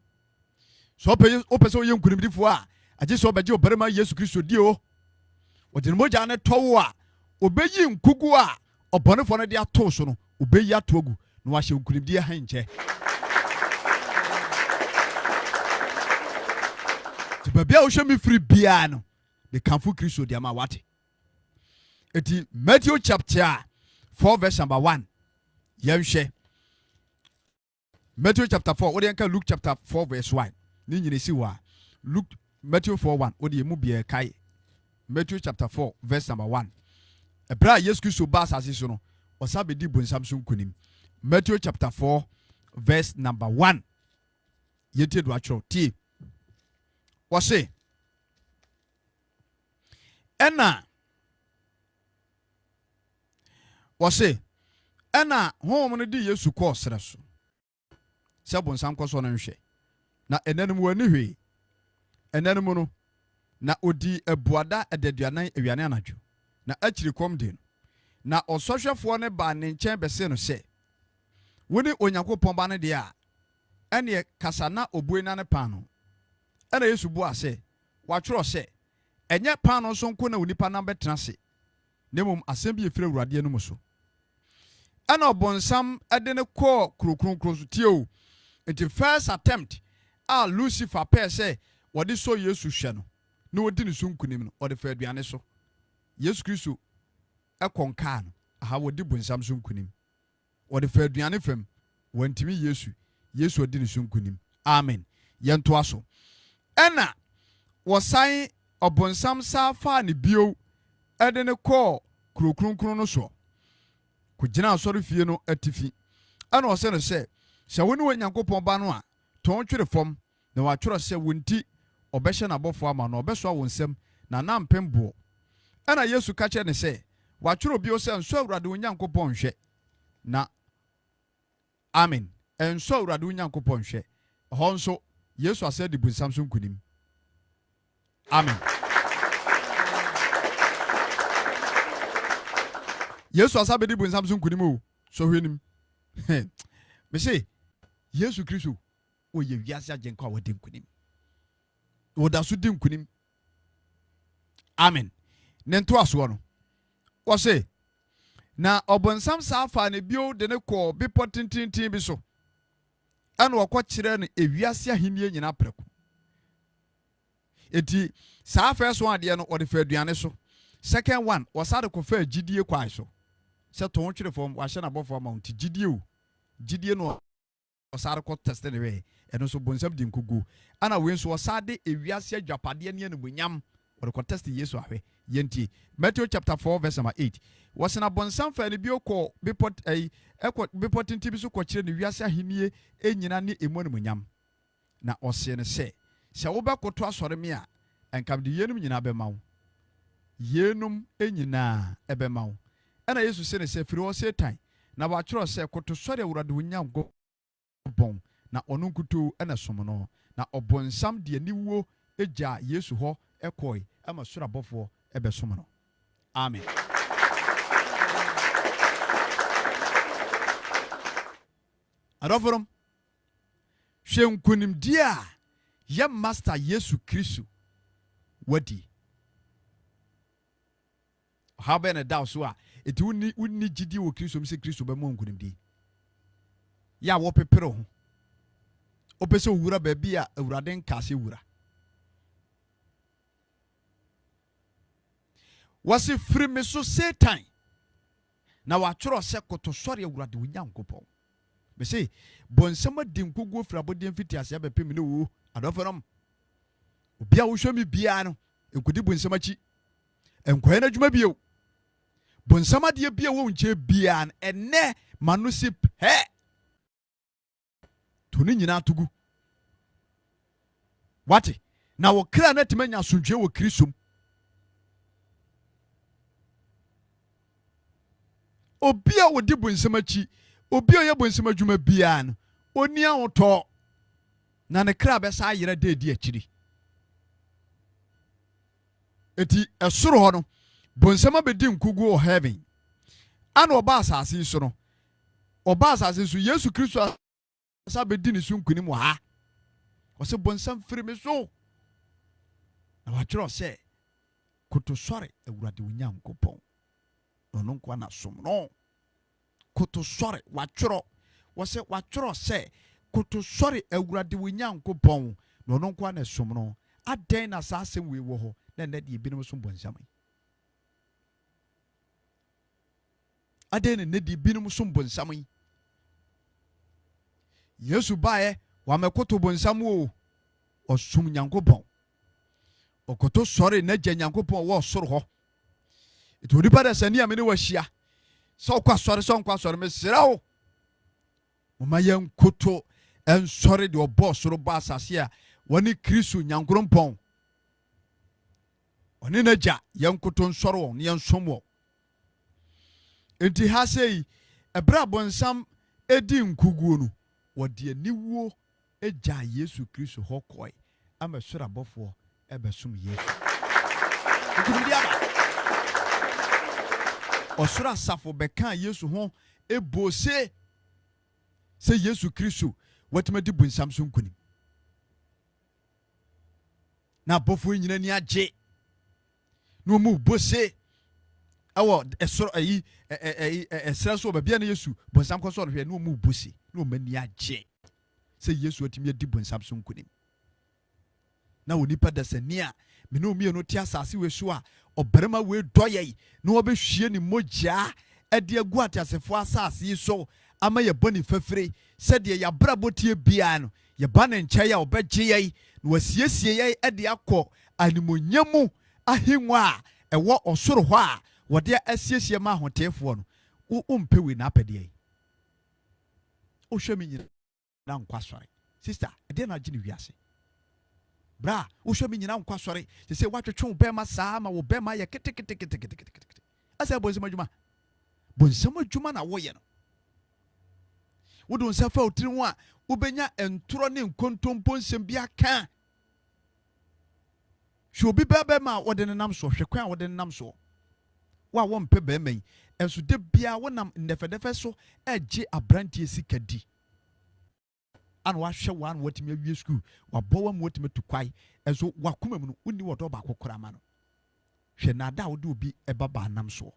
Sɛ ɔpɛ sɛ ɔyɛ nkunimdifoɔ a agye sɛ ɔbɛgye ɔbarima Yesu Kristo di o. Wɔde ne mogya ne tɔwo a ɔbɛyi nkugu a ɔbɔnefoɔ no de ato so no ɔbɛyi ato agu na wahyɛ nkunimdie ha nkyɛ. Nti baabi a wohwɛ me firi biara no mekamfo Kristo de ama wate. Eti Matthew chapter 4 verse number 1 yɛnhwɛ. Matthew chapter 4 wode yɛnka Luke chapter 4 verse 1 ne nyina si hɔ a Luke Matthew 4:1 wode yɛ mu biara kae. Matthew chapter 4 verse number 1 ɛberɛ a Yesu Kristo ba asase so no ɔsa bɛdi bonsam so nkunim. Matthew chapter 4 verse number 1 yɛtie do atwerɛ tie. Wɔse ɛna honhom no di Yesu kɔɔ serɛ so sɛ bonsam kɔ so no nhwɛ na ɛnanom wani hwee. Ɛnanom no na odi abuada ɛdaduanan awiane anadwo na akyiri kɔm de no na ɔsɔhwɛfoɔ ne baa ne nkyɛn bɛse no sɛ wone Onyankopɔn ba no deɛ a ɛneɛ kasa na obue na ne pan no. Ɛna Yesu bua sɛ watwerɛ sɛ ɛnyɛ pan no so nko na onipa nam bɛtena se na mmom asɛm bi efiri Awurade anum so. Ɛna ɔbonsam ɛde ne kɔɔ kurokronkron so tie o. Enti first attempt a Lucifer pɛɛ sɛ wɔde so Yesu hwɛ no na wɔdi ne so nkunim no ɔde fa aduane so. Yesu Kristo ɛkɔnkaa no aha wɔdi bonsam so nkunim. Wɔde fa aduane fam wɔntimi Yesu ɔdi ne so nkunim. Amen. Yɛntoa so. Ɛna wɔsan ɔbonsam saa faa ne bio ɛde ne kɔɔ kurokronkron no so. Kɔgyina asɔre fie no atifi. Ɛna ɔsɛ no sɛ wo ne Onyankopɔn ba no a tɔn twere fam na watwerɛ sɛ wo nti ɔbɛhyɛ n'abɔfoɔ ama no ɔbɛsoa wo nsɛm na nampem boɔ. Ɛna Yesu ka kyerɛ ne sɛ watwerɛ bio sɛ nsɔ Awurade Onyankopɔn nhwɛ na amen nsɔ Awurade Onyankopɔn nhwɛ. Ɛhɔ nso Yesu asɛ de bonsam so nkunim. Amen. Yesu asa bɛdi bonsam so nkunim o. So hwenim. Me say Yesu Kristo oyɛ wiase agyenka a wɔde nkunim. Wɔda so di nkunim. Amen. Ne ntoa so no. Wɔse na ɔbonsam saa fa ne bio de ne kɔ bepɔ tintintin bi so. Ɛna wɔkɔ kyerɛ no ewiase ahenni nyina prɛko. Eti saa first one deɛ no ɔde fa aduane so. Second one wɔsa de kɔ fa agidie kwae so. Sɛ tɔn twere fam wahyɛ n'abɔfoɔ ama nti gidie o. Gidie no ɔsa de kɔ test ne wɛ. Ɛno so bonsam di nkugu. Ana wei nso ɔsa de ewiase adwapadeɛ ne animuonyam wɔde kɔ test Yesu ahwɛ. Yɛntie Matthew chapter 4 verse number 8. Wɔsena bonsam fa ne bio kɔ bepɔ tintin bi so kɔ kyerɛ ne wiase ahenni nyina ne emu animuonyam. Na ɔse ne sɛ wobɛkoto asɔre me a ɛnkam de yenum nyina bɛma wo. Yenum nyina ɛbɛma wo. Ɛna Yesu sɛ ne sɛ firi hɔ Satan na watwerɛ sɛ koto sɔre Awurade Onyankopɔn na ɔno nkuto ɛna som no. Na ɔbonsam de aniwuo egya Yesu hɔ ɛkɔe ama soro abɔfoɔ ɛbɛsom no. Amen. Adɔfonom hwɛ nkunimdie a yɛ master Yesu Kristo wadi. How bɛ na da so a eti wonni gidi wɔ Kristo mi sɛ Kristo bɛma nkunimdie. Ya wɔ pepere ho. Opɛ sɛ owura baabi a Awurade nka ase wura. Wɔse firi me so Satan na watwerɛ sɛ kotosɔre Awurade Onyankopɔn. Me say bonsam adi nkugu firi abɔdeɛ mfiti ase abɛpem ne wo adɔfonom. Obi a wohwɛ me bia no enkodi bonsam akyi. Enkɔyɛ na adwuma bio. Bonsam adeɛ bia wo nkyɛ bia ɛnɛ manu si pɛ. To ne nyina tugu. Wate na wo kra na temanya asomdwe wɔ Kristo. obi a wodi bonsam achi obi a yɛ bonsam adwuma biara no oni ahotɔ na ne kra bɛsa ayera dedi akyiri eti ɛsoro hɔ no bonsam abɛdi nkugu wɔ heaven ana ɔba asase so no ɔba asase so Yesu Kristo asa bɛdi ne so nkunim wɔ ha ɔsɛ bonsam firi me so na watwerɛ sɛ kotosɔre Awurade wo Nyankopɔn ɔno nkwa na som no kotosɔre watwerɛ wɔsɛ watwerɛ sɛ kotosɔre Awurade wo Nyankopɔn na ɔno nkwa na som no adɛn na saa asɛm wei wɔ hɔ na nnɛ deɛ binom so bonsam adɛn na nnɛ deɛ binom so bonsam Yesu baeɛ wamɛkoto bonsam o ɔsom Nyankopɔn ɔkoto sɔre n'agya Nyankopɔn wɔ soro hɔ eti onipa da sani a me ne wahyia sɛ ɔkɔ asɔre sɛ ɔnkɔ asɔre mesrɛ wo ɔma yɛnkoto ɛnsɔre de ɔbɔ soro bɔ asase a wɔne Kristo Nyankopɔn ɔne n'agya yɛnkoto nsɔre wɔn ne yɛnsom wɔn enti ha sei ɛberɛ a bonsam edi nkuguo no wɔde aniwuo agya Yesu Kristo hɔ kɔe ama soro abɔfoɔ ɛbɛsom Yesu ɔsoro asafo bɛka Yesu ho ebose sɛ Yesu Kristo watuma di bonsam so nkunim na abɔfoɔ nyina ni agye na ɔmu bose ɛwɔ ɛsoro ɛsrɛ so baabi a na Yesu bonsam kɔ so ɔhwɛ na ɔmu bose na ɔma ni agye sɛ Yesu atumi adi bonsam so nkunim na onipa dasani a me ne omienu te asase we so a ɔbarima we dɔyɛ na wɔbɛhwie ne mogya ɛde agu ateasefoɔ asase yi so ama yɛbɔ ne fafire sɛdeɛ yɛabra bɔtie biara no yɛba ne nkyɛn a ɔbɛgye yɛn na wasiesie yɛn ɛde akɔ animonyam mu ahengua a ɛwɔ ɔsoro hɔ a wɔde asiesie ma ahoteefoɔ no wompɛ wei na apɛdeɛ yi wohwɛ me nyina na nkwa sɔre sister ɛdeɛ na agye ne wiase bra wohwɛ me nyina nkwa sɔre sɛ woatwetwe wo bɛma saa ma wo bɛma yɛ keteketekete asɛ bonsam adwuma na woyɛ no wode nsa fa wotiri ho a wobɛnya ntorɔ ne nkontompo nsɛm bi aka hwɛ obi bɛma a wɔde ne nam soɔ hwɛ kwan a wɔde ne nam soɔ wo a wɔmpɛ bɛma yi ɛnso da biara wonam nnɛfɛdɛfɛ so agye aberanteɛ sika di ana wahwɛ wa ana watumi awie school wabɔ wa mu watumi tukwae ɛnso wakoma mu no wonni wɔdɔ baako kora ma no hwɛ nada a wode obi ɛba ba nam soɔ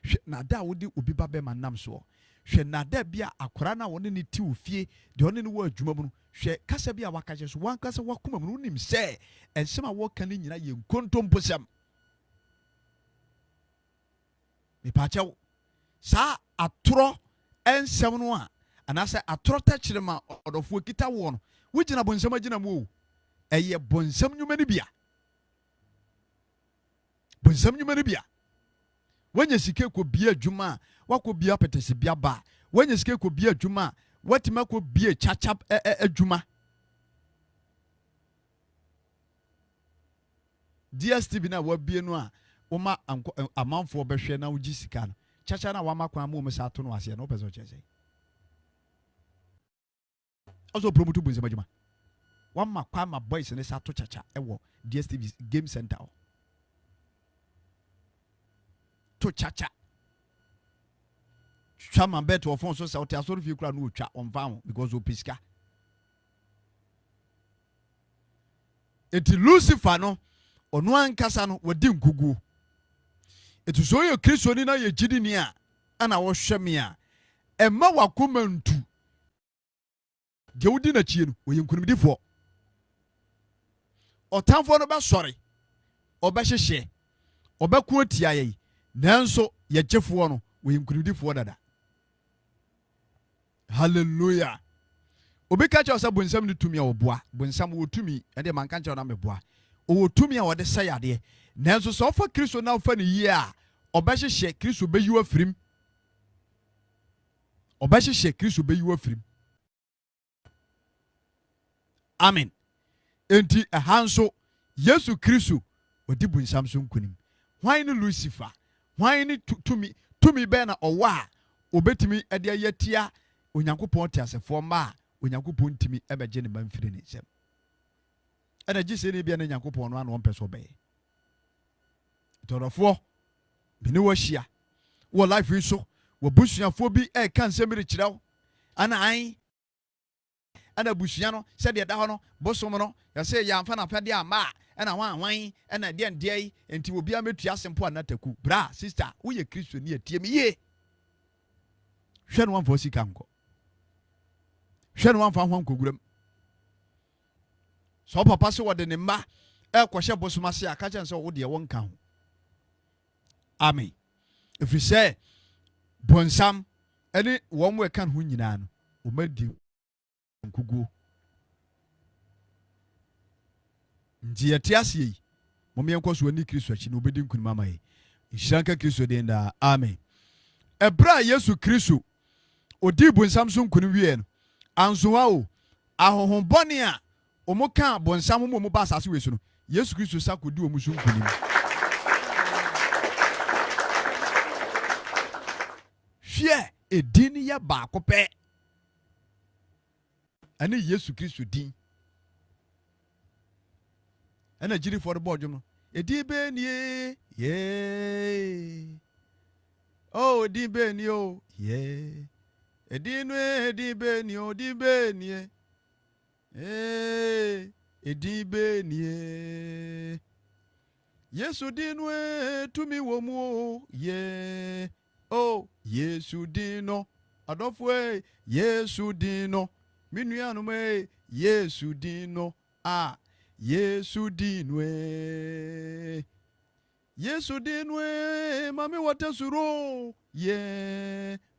hwɛ nada a wode obi ba bɛma nam soɔ hwɛ nada bi a akora na wɔne ne ti wo fie deɛ ɔne ne wɔ adwuma mu no hwɛ kasa bi a waka kyɛ so wankasa wakoma mu no wonim sɛ ɛnsɛm a wɔka no nyina yɛ nkontomposɛm mepaakyɛw saa atorɔ ɛnsɛm no a anase atorɔ tɛkyerɛ ma ɔdɔfoɔ kita wɔ no wogyina bonsam agyina mu o ɛyɛ bonsam nnwuma no bia bonsam nnwuma no bia wanya sika kɔ bia adwuma a wakɔ bia pɛtɛsɛ bia ba wanya sika kɔ bia adwuma a watima kɔ bia chacha adwuma DSTV na wabie no a woma amanfoɔ bɛhwɛ na wogye sika no chacha na wama kwan mu sa ato no aseɛ no wopɛ sɛ ɔkyɛ sɛ also promote bonsam adwuma wama kwan ma boys ne sa ato chacha ɛwɔ DSTV game center to chacha chama bet or phone so say o so fi kura no twa on fa because o piska eti Lucifer no ono ankasa no wodi nkugu eti so ye Kristo ni na ye gidi ni a ana wo hwɛ me a ɛma wakoma ntu de wodi na chie no o ye nkunimdifo ɔtamfo no bɛsɔre ɔbɛhyehyɛ ɔbɛko atia yɛ nanso yɛgyefoɔ no wo ye nkunimdifoɔ dada hallelujah obi ka kyerɛ sɛ bonsam ne tumi a wɔboa bonsam wɔ tumi ɛde man ka kyerɛ na meboa o tumi a wɔde sɛ yadeɛ nanso sɛ ɔfa Kristo na ɔfa ne yie a ɔbɛhyehyɛ Kristo bɛyiwa firim ɔbɛhyehyɛ Kristo bɛyiwa firim amen enti ɛha nso Yesu Kristo ɔdi bonsam so nkunim hwan ne Lucifer hwan ne tumi bɛn na ɔwɔ a obetumi ɛde ayɛtia onyankopɔn te asefo ma onyankopɔn ntimi ɛbɛgye ne ba mfiri ne nsɛm ɛna gye sɛ ne bia ne nyankopɔn no ana ɔmpɛ so ɔbɛyɛ tɔrɔfoɔ bi ne wɔahyia wɔ life yi so wɔ busuafoɔ bi ɛka nsɛm rekyerɛ wo ana an ana busua no sɛdeɛ da hɔ no bosom no yɛsɛ yɛamfa no apɛdeɛ ama a ɛna wanwan ɛna deɛ yi enti obiara mɛtua asɛmpo anataku bra sister woyɛ kristo ni atie me yie hwɛ no wamfa sika nkɔ hwɛ no wamfa ho nkɔguram sɛ papa sɛ wɔde ne mma ɛkɔhyɛ bosom ase a ka kyɛn sɛ wo deɛ wɔnka ho amen ɛfiri sɛ bonsam ɛne wɔn mo ɛka ho nyinaa no ɔmadi nkuguo nti yɛte aseɛ yi mɔmyɛnkɔ so ani kristo akyi na wobɛdi nkunim ama yɛ nhyira nka kristo den daa amen ɛberɛ a yesu kristo ɔdii bonsam so nkunim wie no ansowa o ahohombɔne a ɔmo ka bonsam mu ɔmo ba asase wei so no yesu kristo sa kɔdi ɔmo so nkunim hwɛ ɛdin yɛ baako pɛ ɛne yesu kristo din ɛna gyirifoɔ de bɔɔ dwom no ɛdin bɛɛ nie yee oh ɛdin bɛɛ nie o yee ɛdin no ɛdin bɛɛ nie o ɛdin bɛɛ nie ɛdin bɛɛ nie yesu din no tumi wɔ mu o yee oh yesu din no adɔfo yesu din no me nuanom yesu din no yesu din no yesu din no mame wɔte soro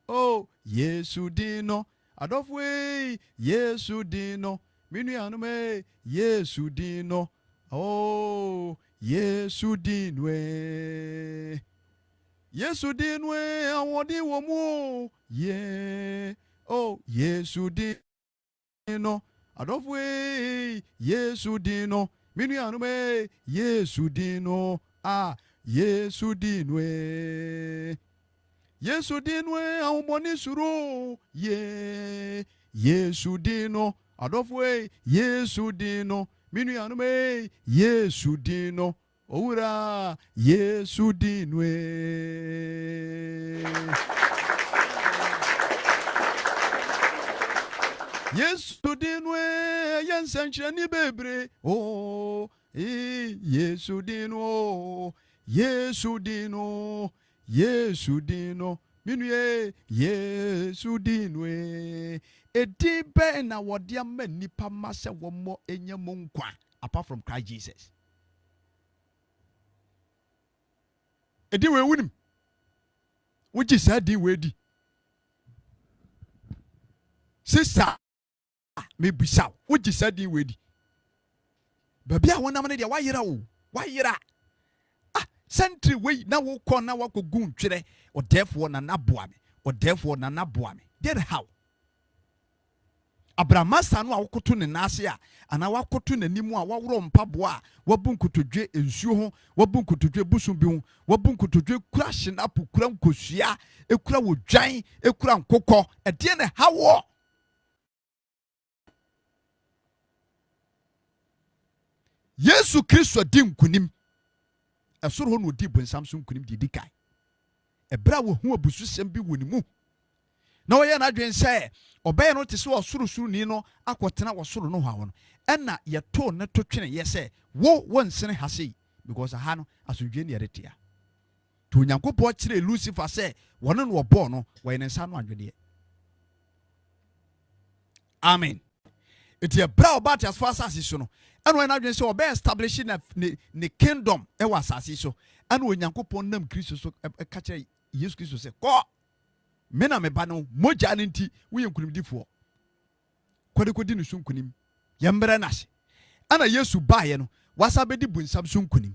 oh yesu din no adɔfo yesu din no me nuanom yesu din no oh yesu din no yesu din no awɔden wɔ mu oh yesu din no adɔfo yesu din no me nuanom yesu din no yesu din no yesu din no ahombɔne suro yesu din no adɔfo yesu din no me nuanom yesu din no owura yesu din no yesu din no yɛnsɛnkyerɛnne bebree oh yesu din no yesu din no yesu din no minue yesu din no ɛdin bɛn na wɔde ama nnipa ma sɛ wɔmmɔ ɛnyɛ mo nkwa apart from Christ Jesus ɛdin wei wunim wogye saa din wei di sister mebisa wogye saa din wei di baabi a wɔnam no deɛ wayera wo wayera sentry wei na wokɔ na wakɔgu ntwerɛ ɔdɛfoɔ na naboa me ɔdɛfoɔ na naboa me then how abramasa no a wokoto ne nase a ana wakoto n'anim a waworo mpaboa a wabu nkotodwe nsuo ho wabu nkotodwe busum bi ho wabu nkotodwe kura hyenapo kura nkosua ekura wodwan ekura nkokɔ ɛdeɛ ne hawo yesu kristo di nkunim ɛsoro ho no di bonsam so nkunim di kai ɛbra wo hu abususɛm bi wɔ ne mu na wɔyɛ n'adwen sɛ ɔbɛyɛ no te sɛ ɔsorosoro no akɔtena wɔsoro no hɔ no ɛna yɛtoo ne to twene yɛ sɛ wo wɔnsene ha sei because ha no asodwe ne yɛretea to onyankopɔn kyerɛ lucifer sɛ wɔne no wɔbɔɔ no wɔyɛ ne nsa no adwedeɛ amen ɛti ɛbra ɔba te asfo asase so no ɛna wɔyɛ n'adwen sɛ ɔbɛyɛ establish ne kingdom ɛwɔ asase so ɛna onyankopɔn nam kristo so ɛka kyerɛ yesu kristo sɛ kɔ mena me ba no mogya no nti woyɛ nkunimdifoɔ kɔde kɔdi ne so nkunim yɛmbrɛ n'ase ana yesu baeɛ no wasa bɛdi bonsam so nkunim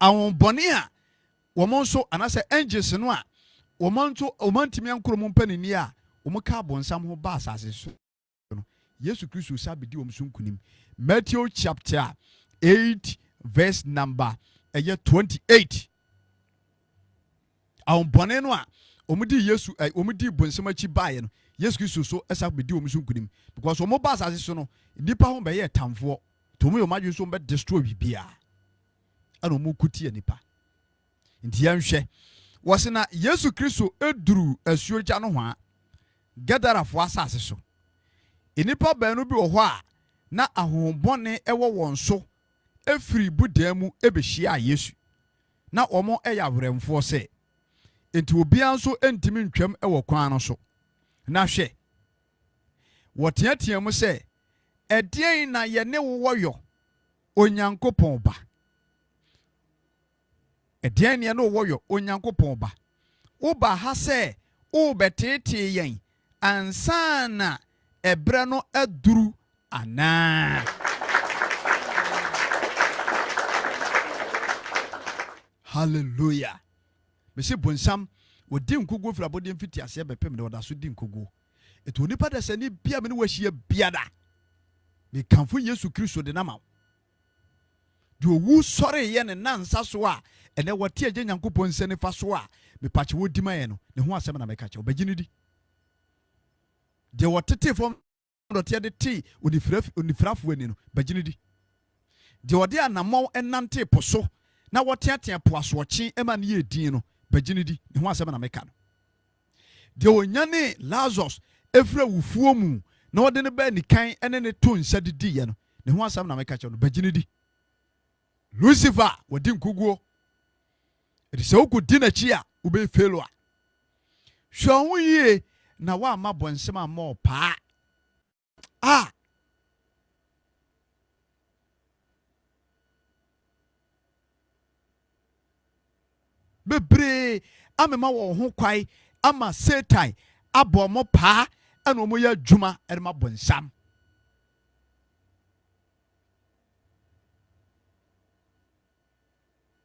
ahombɔne a wɔn nso anasɛ angels no a wɔn nso wɔn ntumi ankoro mu mpanini a wɔn ka bonsam ho ba asase so no yesu kristo sa bɛdi wɔn so nkunim Matthew chapter 8 verse number 28 ahombɔne no a omudi Yesu omudi bonsam achi bae no Yesu Kristo so esa bedi omuso nkunim because omo ba asase so no nipa ho be ye tamfo to mo yomadwe so be destroy bibia ana omo kuti nipa nti yanhwe wasena Yesu Kristo eduru asuogya no ho a Gadarafo asase so enipa baanu bi wo ho a na ahombɔne ewo won so efiri budamu ebehia Yesu na omo eya aweremfo se enti obia nso entimi ntwam ewo kwan no so na hwe woteatea mu se edien na ye ne woyo onyankopɔn ba edien ne no woyo onyankopɔn ba wo ba ha se wo betete yen ansana ebra no aduru ana hallelujah mesi bonsam wodi nkogo fira bodi mfiti ase bepem de woda so di nkogo eto onipa da sani bia me ne wahia biada me kanfo Yesu Kristo de nama de owu sore ye ne nansa so a ene wote agye Nyankopɔn nse ne fa so a me pache wodi maye no ne ho asem na me ka che obagini di de wotete fom dote de ti onifrafo ani no bagini di de wode anamɔ enante poso na woteatea poasoɔkye ema ne ye din no bagini di ne ho asem na me ka no de onyane Lazarus efra wufuo mu na wode ne ba nikan ene ne to nsa didi ye no ne ho asem na me ka che no bagini di Lucifer wodi nkuguo edise okudi na chi a ube felo a hwe ho yie na wa ma bonsem ama opa bebre amema wo ho kwai ama Satan abo mo pa ana mo ya dwuma erema bonsam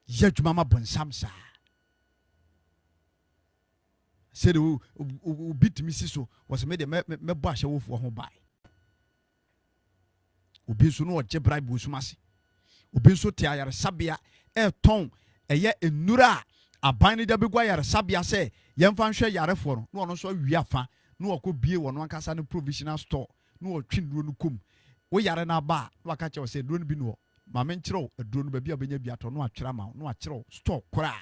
ya dwuma ma bonsam sa said o beat me so was made me bash wo fo ho bai obi so no oje bribe wo sumase obi so te ayare sabia ton eye enura aban ne da begwa yare sabia se yemfa nhwe yare fo no no so wi afa no okobie wo no ankasa ne provisional store no otwe nduro no kom wo yare na ba no aka che wo se nduro no bi no ma me nkyerɛw aduro no ba bia benya bia to no atwera ma no akyerɛw store kora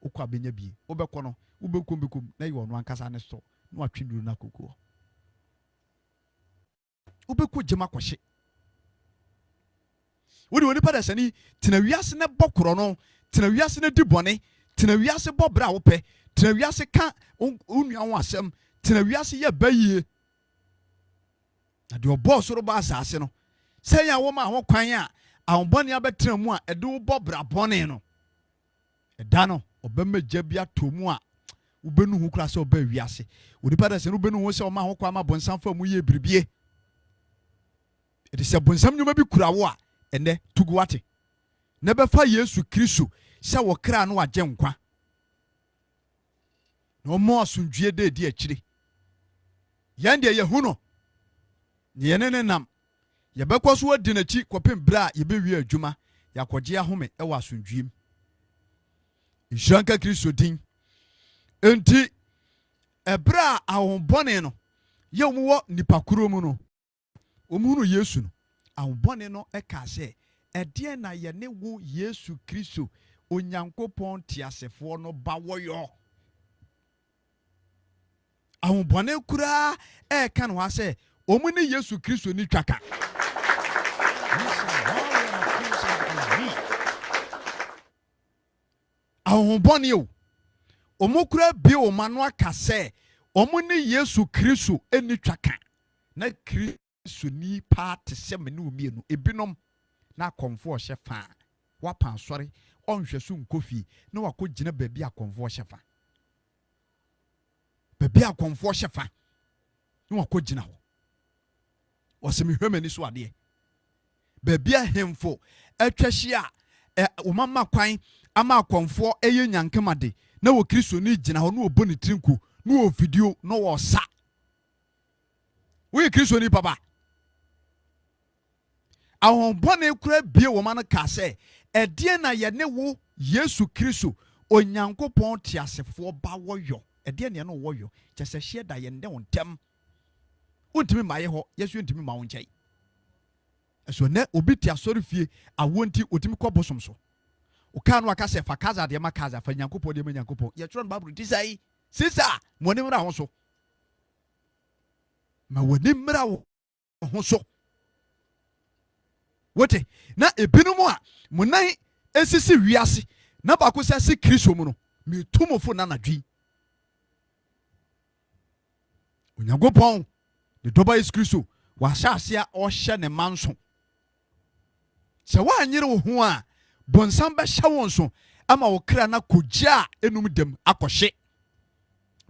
okwa benya bi obekɔ no ubekom na yi ono ankasa ne store no atwe nduro na kokoo obekɔ jema kwɔhye wodi woni pada sani tena wiase ne bɔkorɔ no tena wiase ne dibɔne tena wiase bɔbra wo pɛ tena wiase ka onua wo asɛm tena wiase yɛ bayie na de ɔbɔ soro ba asase no sɛ ya wo ma ho kwan a ahobɔne abɛtena mu a ɛde wo bɔbra bɔne no ɛda no ɔbɛmagya bi atomu a wobɛnu hu kura sɛ ɔbɛ wiase wodi pada sani wobɛnu hu sɛ ɔma ho kwan ma bonsam fa mu yɛ biribie ɛde sɛ bonsam nyuma bi kura wo a ene tuguwate ne befa Yesu Kristo sɛ wokra no agye nkwa no mo asundwie de di akire yɛn de yehu no ne ne nam yɛbɛkɔ so adi nachi kɔpem bra yɛbɛwie adwuma yakɔgye ahome ɛwɔ asundwiem nhyiranka Kristo din enti ɛbra ahombɔne no yɛ wo nipakuro mu no omuhunu Yesu no ahobɔne no ɛka sɛ ɛdeɛ na yɛ ne wo Yesu Kristo onyankopɔn tiasefo no ba wɔyɔ ahobɔne kura ɛka no ha sɛ omu ne Yesu Kristo ni twaka ahobɔne o omu kura bi o ma no aka sɛ omu ne Yesu Kristo eni twaka na Suni pa te se me ne omienu ebinom na akonfo ohye fa wapa asɔre ɔnhwɛ so nkofi na wakɔgyina baabi akonfo ohye fa baabi akonfo ohye fa na wakɔgyina hɔ wɔsɛm hwɛmani so adeɛ baabi ahemfo atwahye a omama kwan ama akonfo ɛyɛ nyankemade na wɔ Kristo ni gyina hɔ na wɔbɔ ne trinko na wɔ video na wɔ sa wo Kristo ni papa ahombɔne kura bie wo ma no ka sɛ ɛdeɛ na yɛ ne wo Yesu Kristo onyankopɔn tiasefo ba woyo ede ne no woyo kyese hye da ye nde wontem wontimi maye ho yesu ntimi ma wo nkyai eso ne obi tiasori fie awonti otimi kɔ bosom so oka no aka se fa kaza de ma kaza fa nyankopɔn de ma nyankopɔn ye tro no bible ti sai sisa mo ne mra ho so ma woni mra ho so wote na ebinom a mo nan esisi wiase na ba ko se si Kristo mu no me tumofo na nadwi onyankopɔn de doba Yesu Kristo wa hyase a ɔhye ne manso se wa anyere wo ho a bonsam be hye won so ama wo kra na kogya enum dem akɔhye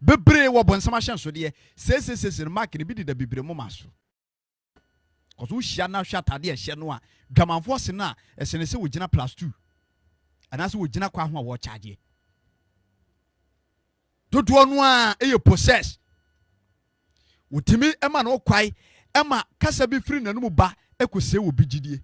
bebre wo bonsam ahye so de sesesese mark ne bi de da bebre mo maso koso hia na hwa tade hye no a dwamanfo se na esene se wo gina +2 anase wo gina kwa ho a wo charge dodo no a eye possess wotimi ema no kwai ema kasa bi firi nanum ba ekose wo bigidie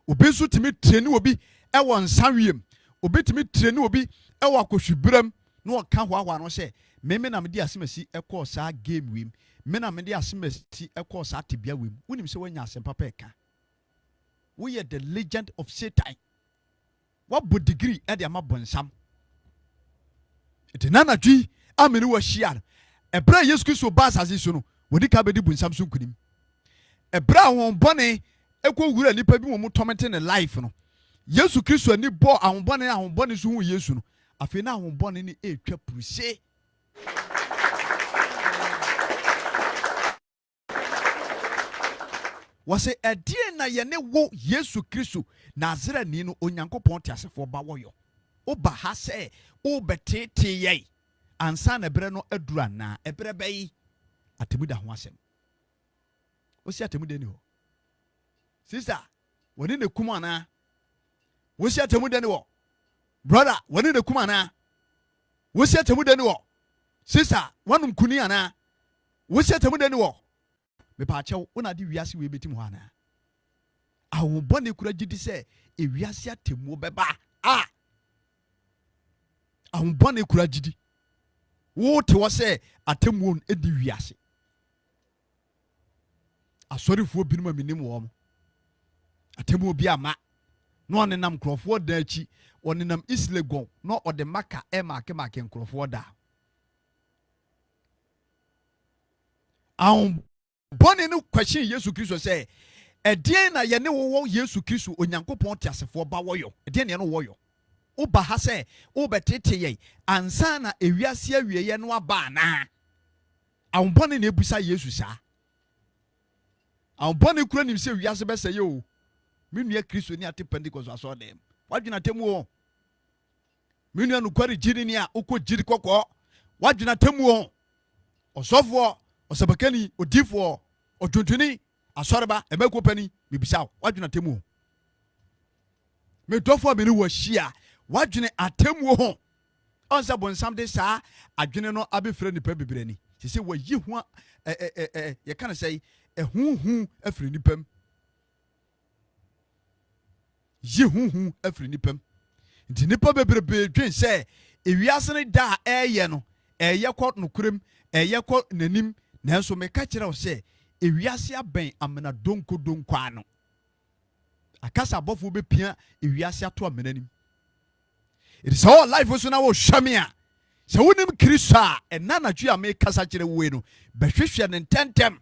obi so timi treni obi ewo nsanwiem obi timi treni obi ewo akohwibram na oka hoahoa no se meme na mede asemasi ekɔ saa game wim me na mede asemasi ekɔ saa tibia wim wonim se wanya asempa pa eka we are the legend of Satan what bo degree e de ama bonsam etenana dwi amene wa hia ebra Yesu Kristo ba asase so no wodi ka bedi bonsam so kunim ebra won bone ekwo wura nipa bi mo tomete ne life no Yesu Kristo ani bo ahonbone so hu Yesu no afi na ahonbone ni etwa puruse wase edie na ye ne wo Yesu Kristo Nazareni no onyankopɔn tiasefo ba woyo oba ha se obetete ye ansa na bre no adura na ebre bayi atemuda ho asem osi atemuda ni ho sister woni ne kuma na wosi atemuda ni ho brother woni ne kuma na wosi atemuda ni ho sister wanum kuni ana wosi atemuda ni ho me pa chew una di wiase we betim ho ana ahobone kura gidi se e wiase atemu beba ahobone kura gidi wo te wo se atemu edi wiase asorifuo binuma minim wo mo atemu obi ama no onenam krofo da achi onenam islegon no ode maka e make krofo da bone no question Yesu Kristo say edien na ye ne wo Yesu Kristo onyankopɔn tiasefo ba woyo edien ne no woyo oba ha say obetete ye ansa na ewiase awieye no aba na bone na ebusa Yesu sa bone kura nim se wiase be say o menua Kristo ni ate Pentecost aso dem wadwena temu o menua no kwari giri ni a ukọ giri kokọ wadwena temu o osofo osabakani odifo odwontweni asoreba emeko pani bibisa wadwena temu me dofo me ni wo hia wadwene atemu ho onse bonsam de saa adwene no abefre nipa bibrani sese wayi ho ye kan say ehuhu afri nipam yi huhu afri nipam nti nipa bebrebe dwen say ewiase ne da eye no eye kɔ nokurem eye kɔ nanim nanso me ka kire wo say ewiase aben amena donko ano akasa bofo be pia ewiase ato amena nim it is all life so na wo hwamia se wonim Kristo a ena na twa me kasa kire we no behwehwe ne ntentem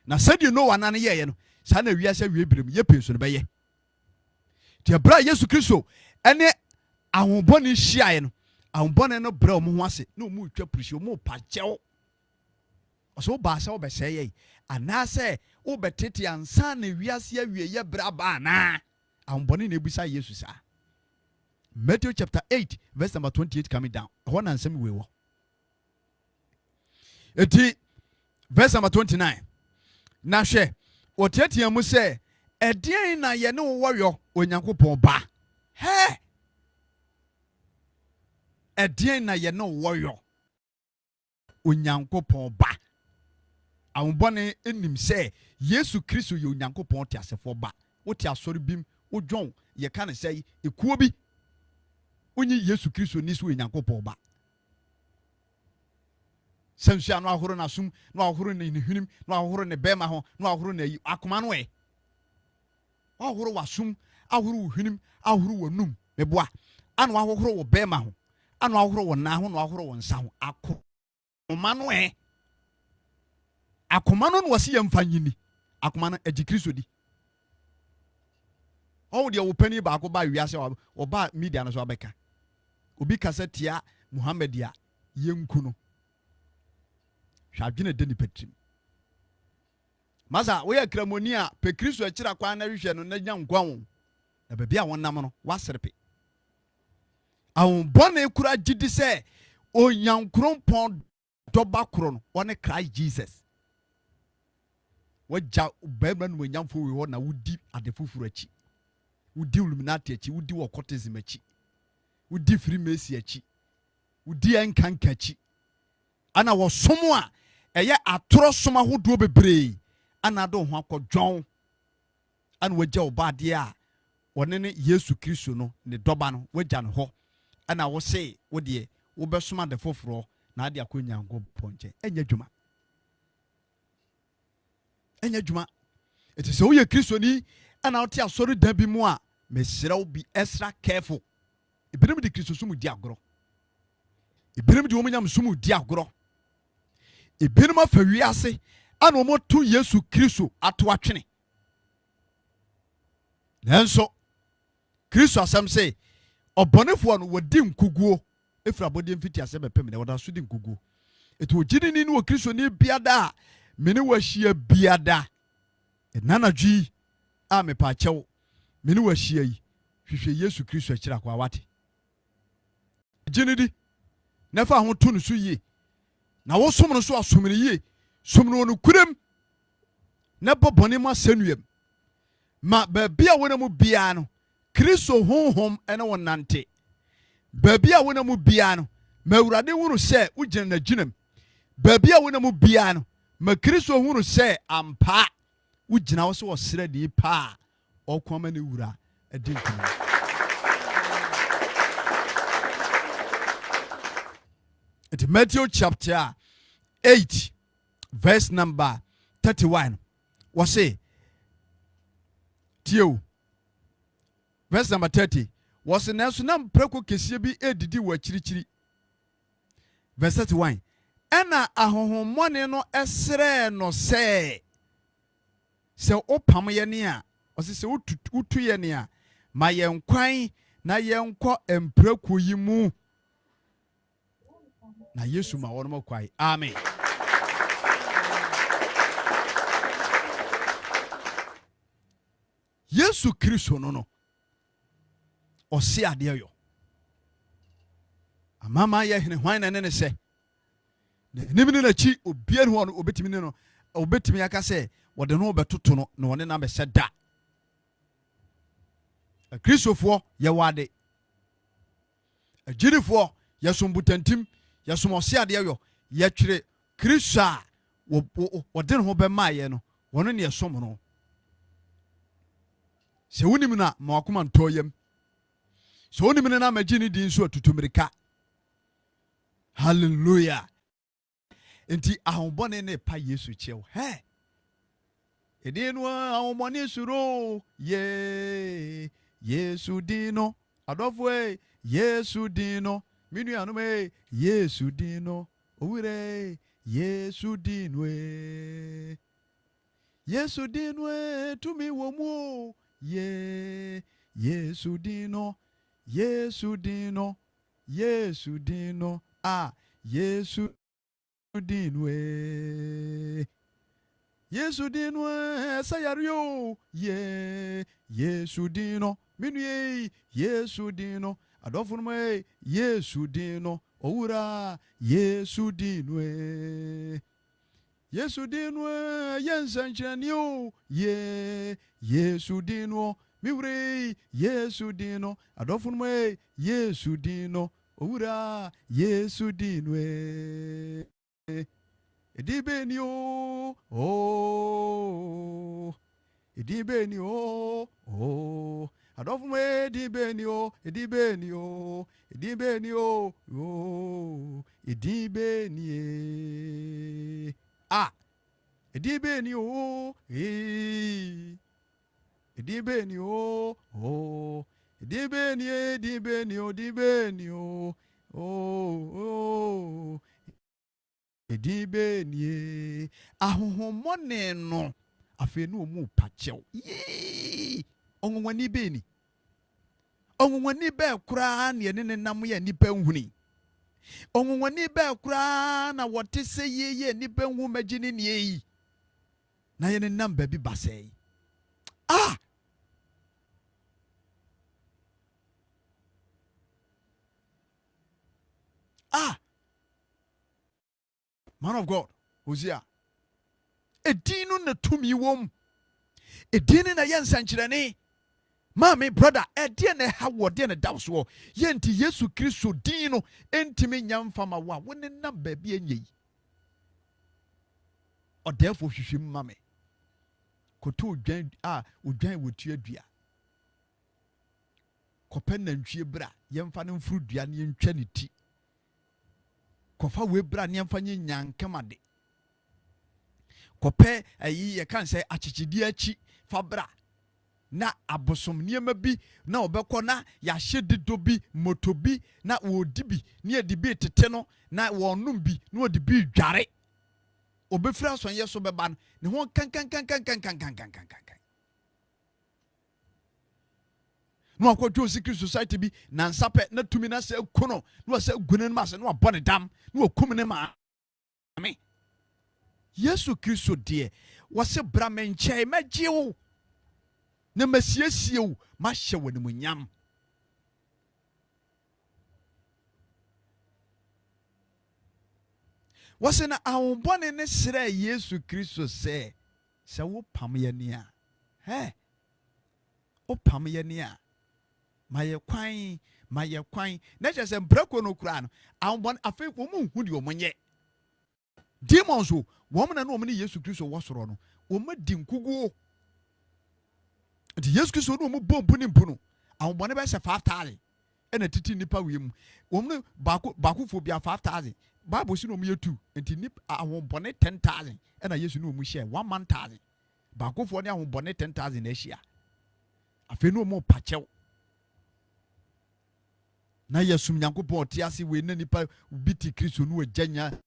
na sadi no wana ne ye no sa na wiase wie birem ye penso no beye ti bra Yesu Kristo ene ahobone hyiae no ahobone no bra mo ho ase na mu twa purusi mo pachew oso ba sa obese ye anase obetete ansa na wiase awie ye bra ba na ahobone na ebusa Yesu sa Matthew chapter 8 verse number 28 coming down ho na nsem we wo eti verse number 29 na hwe otiatia mu se edien na ye ne woyo onyankopon ba he edien na ye ne woyo onyankopon ba ahobone enim se Yesu Kristo ye onyankopon tiasefo ba wote asori bim wo dwon ye ka ne sei ekuo bi onyi Yesu Kristo ni so Nyankopɔn ba sensu no ahoro na sum no ahoro ne hwinim no ahoro ne bema ho no ahoro na yi akoma no ahoro wasum ahoro hwinim ahoro wonum meboa ano ahoro wo bema ho ano ahoro wo na ho no ahoro wo nsa ho akoma no akoma no wasi yemfa nyini akoma no agi Kristo di o de wo pani ba ko ba wiase wo ba media no so abeka obi kasa tia Muhammad ya yenku no hwadwene de ni patrim masa wo ya kramoni a pe Kristo akira kwa na hwehwe no na nya nkwa wo na ba bia wonam no waserpe awon bone kura gidi se onyankrompon doba kro no one Christ Jesus wajja baibra no nyamfo we ho na wudi adefufuru achi wudi illuminati achi wudi occultism achi wudi freemason achi wudi enkanka achi ana wo somo a eye atoro soma hodo bebre ana do ho akodwon ana wajja obade a wone ne Yesu Kristo no ne doba no wajja no ho ana wo se wo de wo besoma de foforo na ade akonyango ponche enya dwuma etise wo ye Kristo ni ana wote asori da bi mu a mesira wo bi extra careful ebirim de Kristo sumu di agoro ebirim de wo nyam sumu di agoro ebirim afa wiase ana wo to Yesu Kristo ato atwene nanso Kristo asem se obonefo no wodi nkuguo efra bodi mfiti asem bepem ne woda so di nkuguo eto ogini ni wo Kristo ni biada mene wahia biada enanadwi a mepa chew mene wahia yi hwehwe Yesu Kristo akira kwa wate ginidi nafa ho to no so yie na wo som no so asomne yie somno no kurem na bobone ma sanuem ma ba bia wona mu bia no Kristo honhom ene wonante ba bia wona mu bia no mawurade wuru se ugina na ginam ba bia wona mu bia no ma Kristo hunu se ampa ugina wo se wo sere di pa okoma ne wura adinkum it Matthew chapter 8 verse number 31 was say tio verse number 30 was na so na mpreko kesie bi edidi wa chirichiri verse 31 ena ahohommone no esere no se opam ye ne a se utu ye ne a ma ye nkwan na ye nkọ empreko yi mu na Yesu ma wono makwai amen Yesu Kristo no ose ade yo amama ye hene hwan na ne se nimini na chi obian ho no obetimi ne no obetimi aka se wode no obetoto no na wone na be se da Kristofo ye wade agirifo ye sombutantim ye somose ade yo ye twere Kristo a wode no be maaye no wone ne som no se wonim na ma wakoma ntoyem se wonim na magini din so atutumirika hallelujah enti ahobone ne pa Yesu chew he edinu ahobone suro ye Yesu dino adofo Yesu dino minu anume Yesu dino owire Yesu dinwe Yesu dinwe tumi womu ye Yesu dino Yesu dino Yesu dino Yesu dinwe Yesu dinwe sayario ye Yesu dino minu ye Yesu dino adofunu Yesu dino owura Yesu dinwe Yesu dinwe yensanchranio ye Yesu dino miwre Yesu dino adofunu Yesu dino owura Yesu dinwe edibenio edibeni o adolfo mo edibeni o edibeni o edibeni o edibeni edibeni o edibeni o edibeni edibeni o edibeni o edibeni ahohomone no afenu mu pachew onwani beni onwani be kura na ne nam ya nipa nhuni onwani be kura na wote se yeye nipa nhu magini ne yi na ye ne nam ba bi basai man of God Hosea edinu na tumi wom edinu na yensankyerene mama brother edie na ha wode na dawso yenti Yesu Kristo din no entimi nyamfama wa woni na ba bi enyi odefo hwehwem mame koto odwan odwan wotu adua kopen na ntwie bra yemfa no mfuru dua ne ntwa ne ti kofa we bra ne mfa nyankemade kope ayi ye kan say achichidi achi fa bra na abosom niema bi na obekọ na ya hyedido bi motobi na wodibi ne adibi tete no na wonum bi na odibi dware obefira sonye so beba ne ho kan no akwadwo secret society bi na nsape na tumi na se kono na se gunen ma se na bone dam na okum ne ma me Yesu Kristo de wose bra menche magyewo na masiesie ma hye wonimunyam wose na awobone ne sere Yesu Kristo se wo pam ye ne a o pam ye ne a maye kwan na je mbrako no kura no awobone afi wo mu hu de o monye demons wo na no omni Yesu Kristo wo soro no o ma di nkugu di Yesu Kristo no mo bombu ni mpuno awobone be se 5000 ena titi nipa wiem omni bakufo bia 5000 Bible si no mo yetu enti nip awobone 10000 ena Yesu no mo share 1000 bakufo ne awobone 10000 na hia afi no mo pachew na Yesu Nyankopon otiase we na nipa biti Kristo no aganya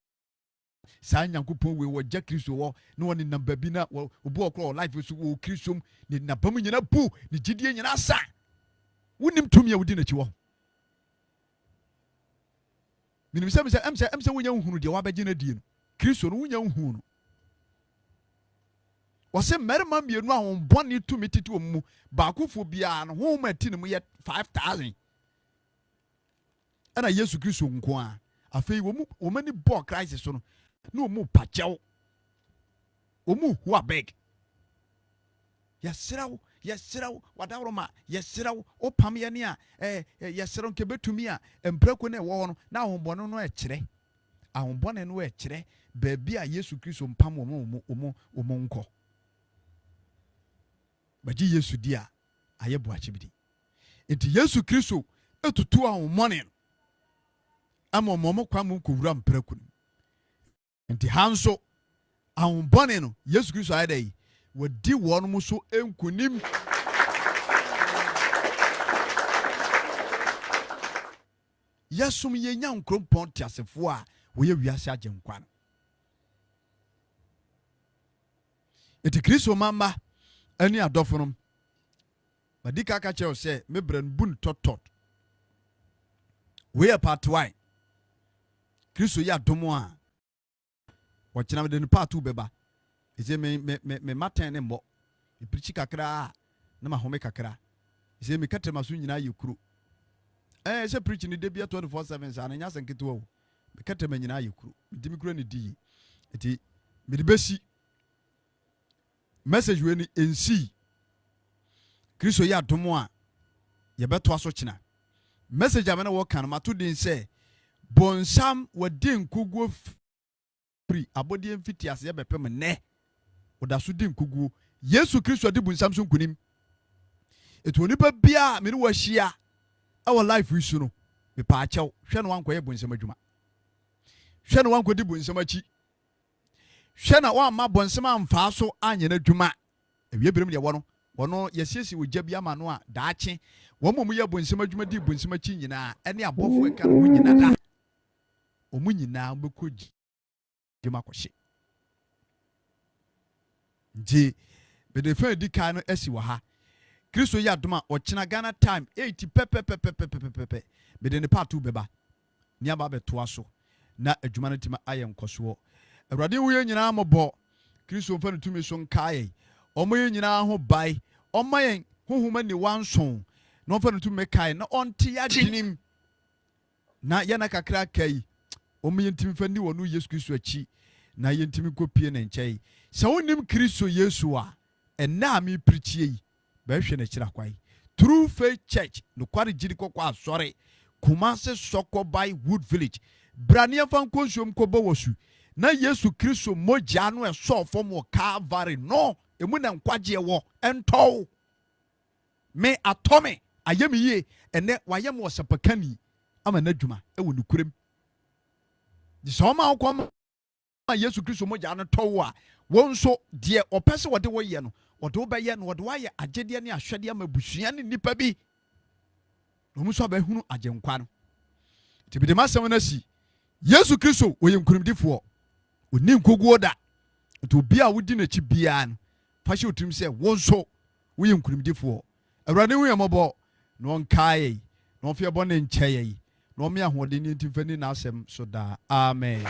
sa Nyankopon we wogya Kristo wo na woni namba bi na obu okro life so wo Kristo ni nabam nyina bu ni gidie nyina sa wonim tumi a wodi na chi wo minim se emse wonya nhunu de wabagye na die no Kristo no wonya nhunu no wose merma mienu a honbone tumi titi omu baakufo bia no ho ma ti no ye 5000 ana Yesu Kristo nko a afei wo mani bo Christ so no no mu pachew omu hu abeg yesraw wadawroma yesraw opam ye ne a yesraw nke betumi a emprako na ewo no na ahonbone no ekire ahonbone no ekire ba bia Yesu Kristo mpam omo nko baji Yesu dia ayebo achibidi enti Yesu Kristo etutu ahonbone ama momo kwamu kowura mprako enti hanso ahonbone no Yesu Kristo ayedai wadi won mu so enkunim Yesum ye nyankrompon tiasefo a wo ye wiase agenkwa no enti Kristo mama ani adofonom badika ka che o se mebran bun totot we part why Kristo ya domo a wokyena de part 2 beba ise me maten ne mbo iprichi kakra na mahome kakra ise me katema so nyina yekuru se preach ni debia 24/7 sa na nya sanketo wo me katema nyina yekuru dimi kura ne di eti me de besi message we ni ensi Kristo ya domo a ye beto aso kyena message amena wo kan ma to din se bonsam wadin kuguo free abodi mfiti ase ye bepem ne oda so din kuguo Yesu Kristo de bunsam so nkunim eto nipa bia me ne wahia our life isu no me pa akyɛw hwɛ no wankoyɛ bunsam adwuma hwɛ no wankodi bunsam akyi hwɛ na wamma bonsam amfa so anya na adwuma awie birim de wɔ no wɔno yɛsiesie wogya bi ama no a daakye wɔn mu yɛ bunsam adwuma di bunsam akyi nyinaa ɛne abɔfo aka no nyina da ɔmu nyinaa mbɛkɔ dwuma kɔhye nti bede fa di kan no asi wɔ ha Kristo yɛ adom a ɔkyena Ghana time 80 pɛpɛpɛpɛpɛpɛ bede ne part 2 bɛba ne aba bɛtoa so na adwuma no tima ayɛ nkɔsoɔ awurade wo yɛ nyinaa mɔbɔ Kristo mfa no tumi so nkae ɔmo yɛ nyinaa ho bae ɔma yɛn honhom ani wanson na ɔmfa no tumi kae na ɔnte adwenem na yɛna kakra kai ɔmo yɛntimi fa ni wɔ no Yesu Kristo akyi na yɛntimi kɔpie ne nkyɛn sɛ wonim Kristo Yesu a ɛna a me preachie yi bɛhwɛ na kyira kwai True Faith Church no kware gidi kɔkɔ asɔre Kumase Sokobai Wood Village brania fan konsuom kɔbɔ wɔsu na Yesu Kristo mogya no ɛsɔ fam wɔ Calvary no emu na nkwagye wɔ ɛntɔw me atɔme ayɛ me yie ɛnɛ wayɛ me wɔsapakani ama na dwuma ɛwɔ nukurem di sɛ ɔma akɔm Yesu Kristo mogya no tɔw a wɔn nso deɛ ɔpɛ sɛ wɔde wɔyɛ no wɔde wɔbɛyɛ no wɔde wɔayɛ agyedeɛ ne ahwɛdeɛ ama busua ne nipa bi na ɔmo nso abɛhunu agyenkwa no tibide masɛm no si Yesu Kristo wɔyɛ nkurumdifoɔ onni nkoguo da nti obi a wodi n'akyi biara no fa hyɛ otirim sɛ wɔn nso woyɛ nkurumdifoɔ awurade hu yɛ mmɔbɔ na ɔnkae na ɔmfa yɛbɔ ne nkyɛe yi na ɔme ahoɔden ne ntimfa ni n'asɛm so daa amen.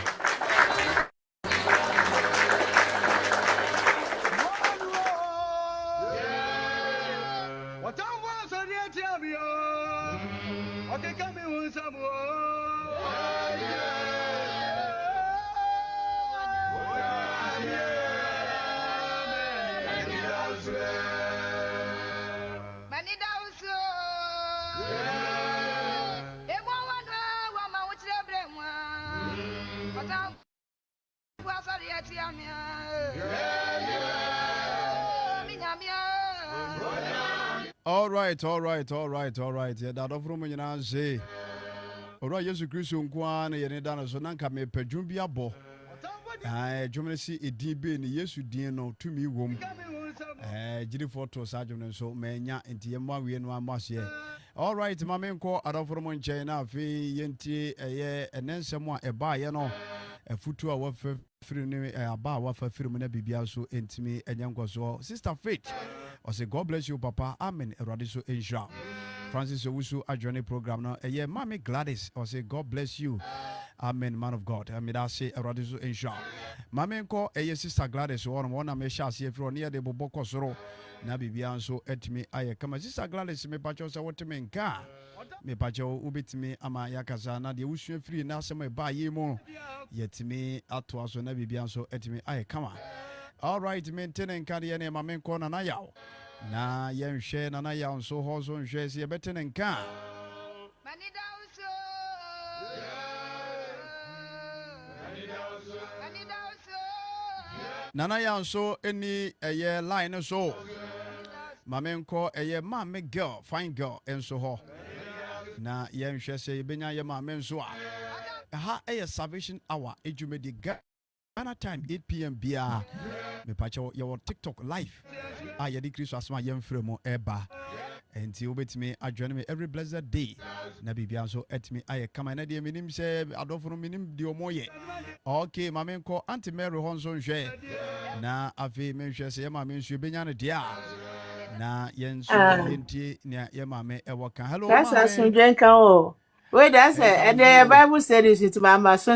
All right. Yeah, that of room in our say. All right, Yesu Kristo nkwan ye ne dana so nanka me padwum bi abo. Dwumne si edin ni Yesu din no tumi wom. Gidi photo sa dwumne so menya enti yemwa wie no amase. All right, mama nko adoforo mo nkyɛn na afi yenti eye enensem a eba ye no afutu a wafa firi ne aba a wafa firi mu na bibia so entimi enyankoso. Sister Faith I say God bless you, Papa. Amen. Eradiso Asia. Francis Owusu adjourn program now. Mami Gladys. I say God bless you. Amen, man of God. I mean I say Eradiso Asia. Mami nko sister Gladys. One me shall see if you're near the Boboko Soro. Na bibia so etimi aye kama sister Gladys me pacho sa wotime nka. Me pacho ubitimi ama yakasa na de wusu free na asem ba ye mu. Yetimi ato aso na bibia so etimi aye kama. All right, maintain carry any mamen corner na yaw. Na yen share na yaw so hozo share si better than can. Nana yaw so any a year line so. Mamen ko a year mammy girl, fine girl, and so ho. Na yen share say benya ye mamen so. Ha a salvation hour, ejumedi Ghana time 8 p.m. bia me pacho your TikTok live yedi Kristo asma yem fremo eba enti obetimi adwene me every blessed day na bibia so etimi aye kama na de minim se adofo minim de omoye okay mame nko Auntie Mary honso nhwe na afi me nhwe se yema me nsu benya ne dia na yensu yenti na yema me ewo kan hello that's a sunjen kan o wait that's a the Bible said it to mama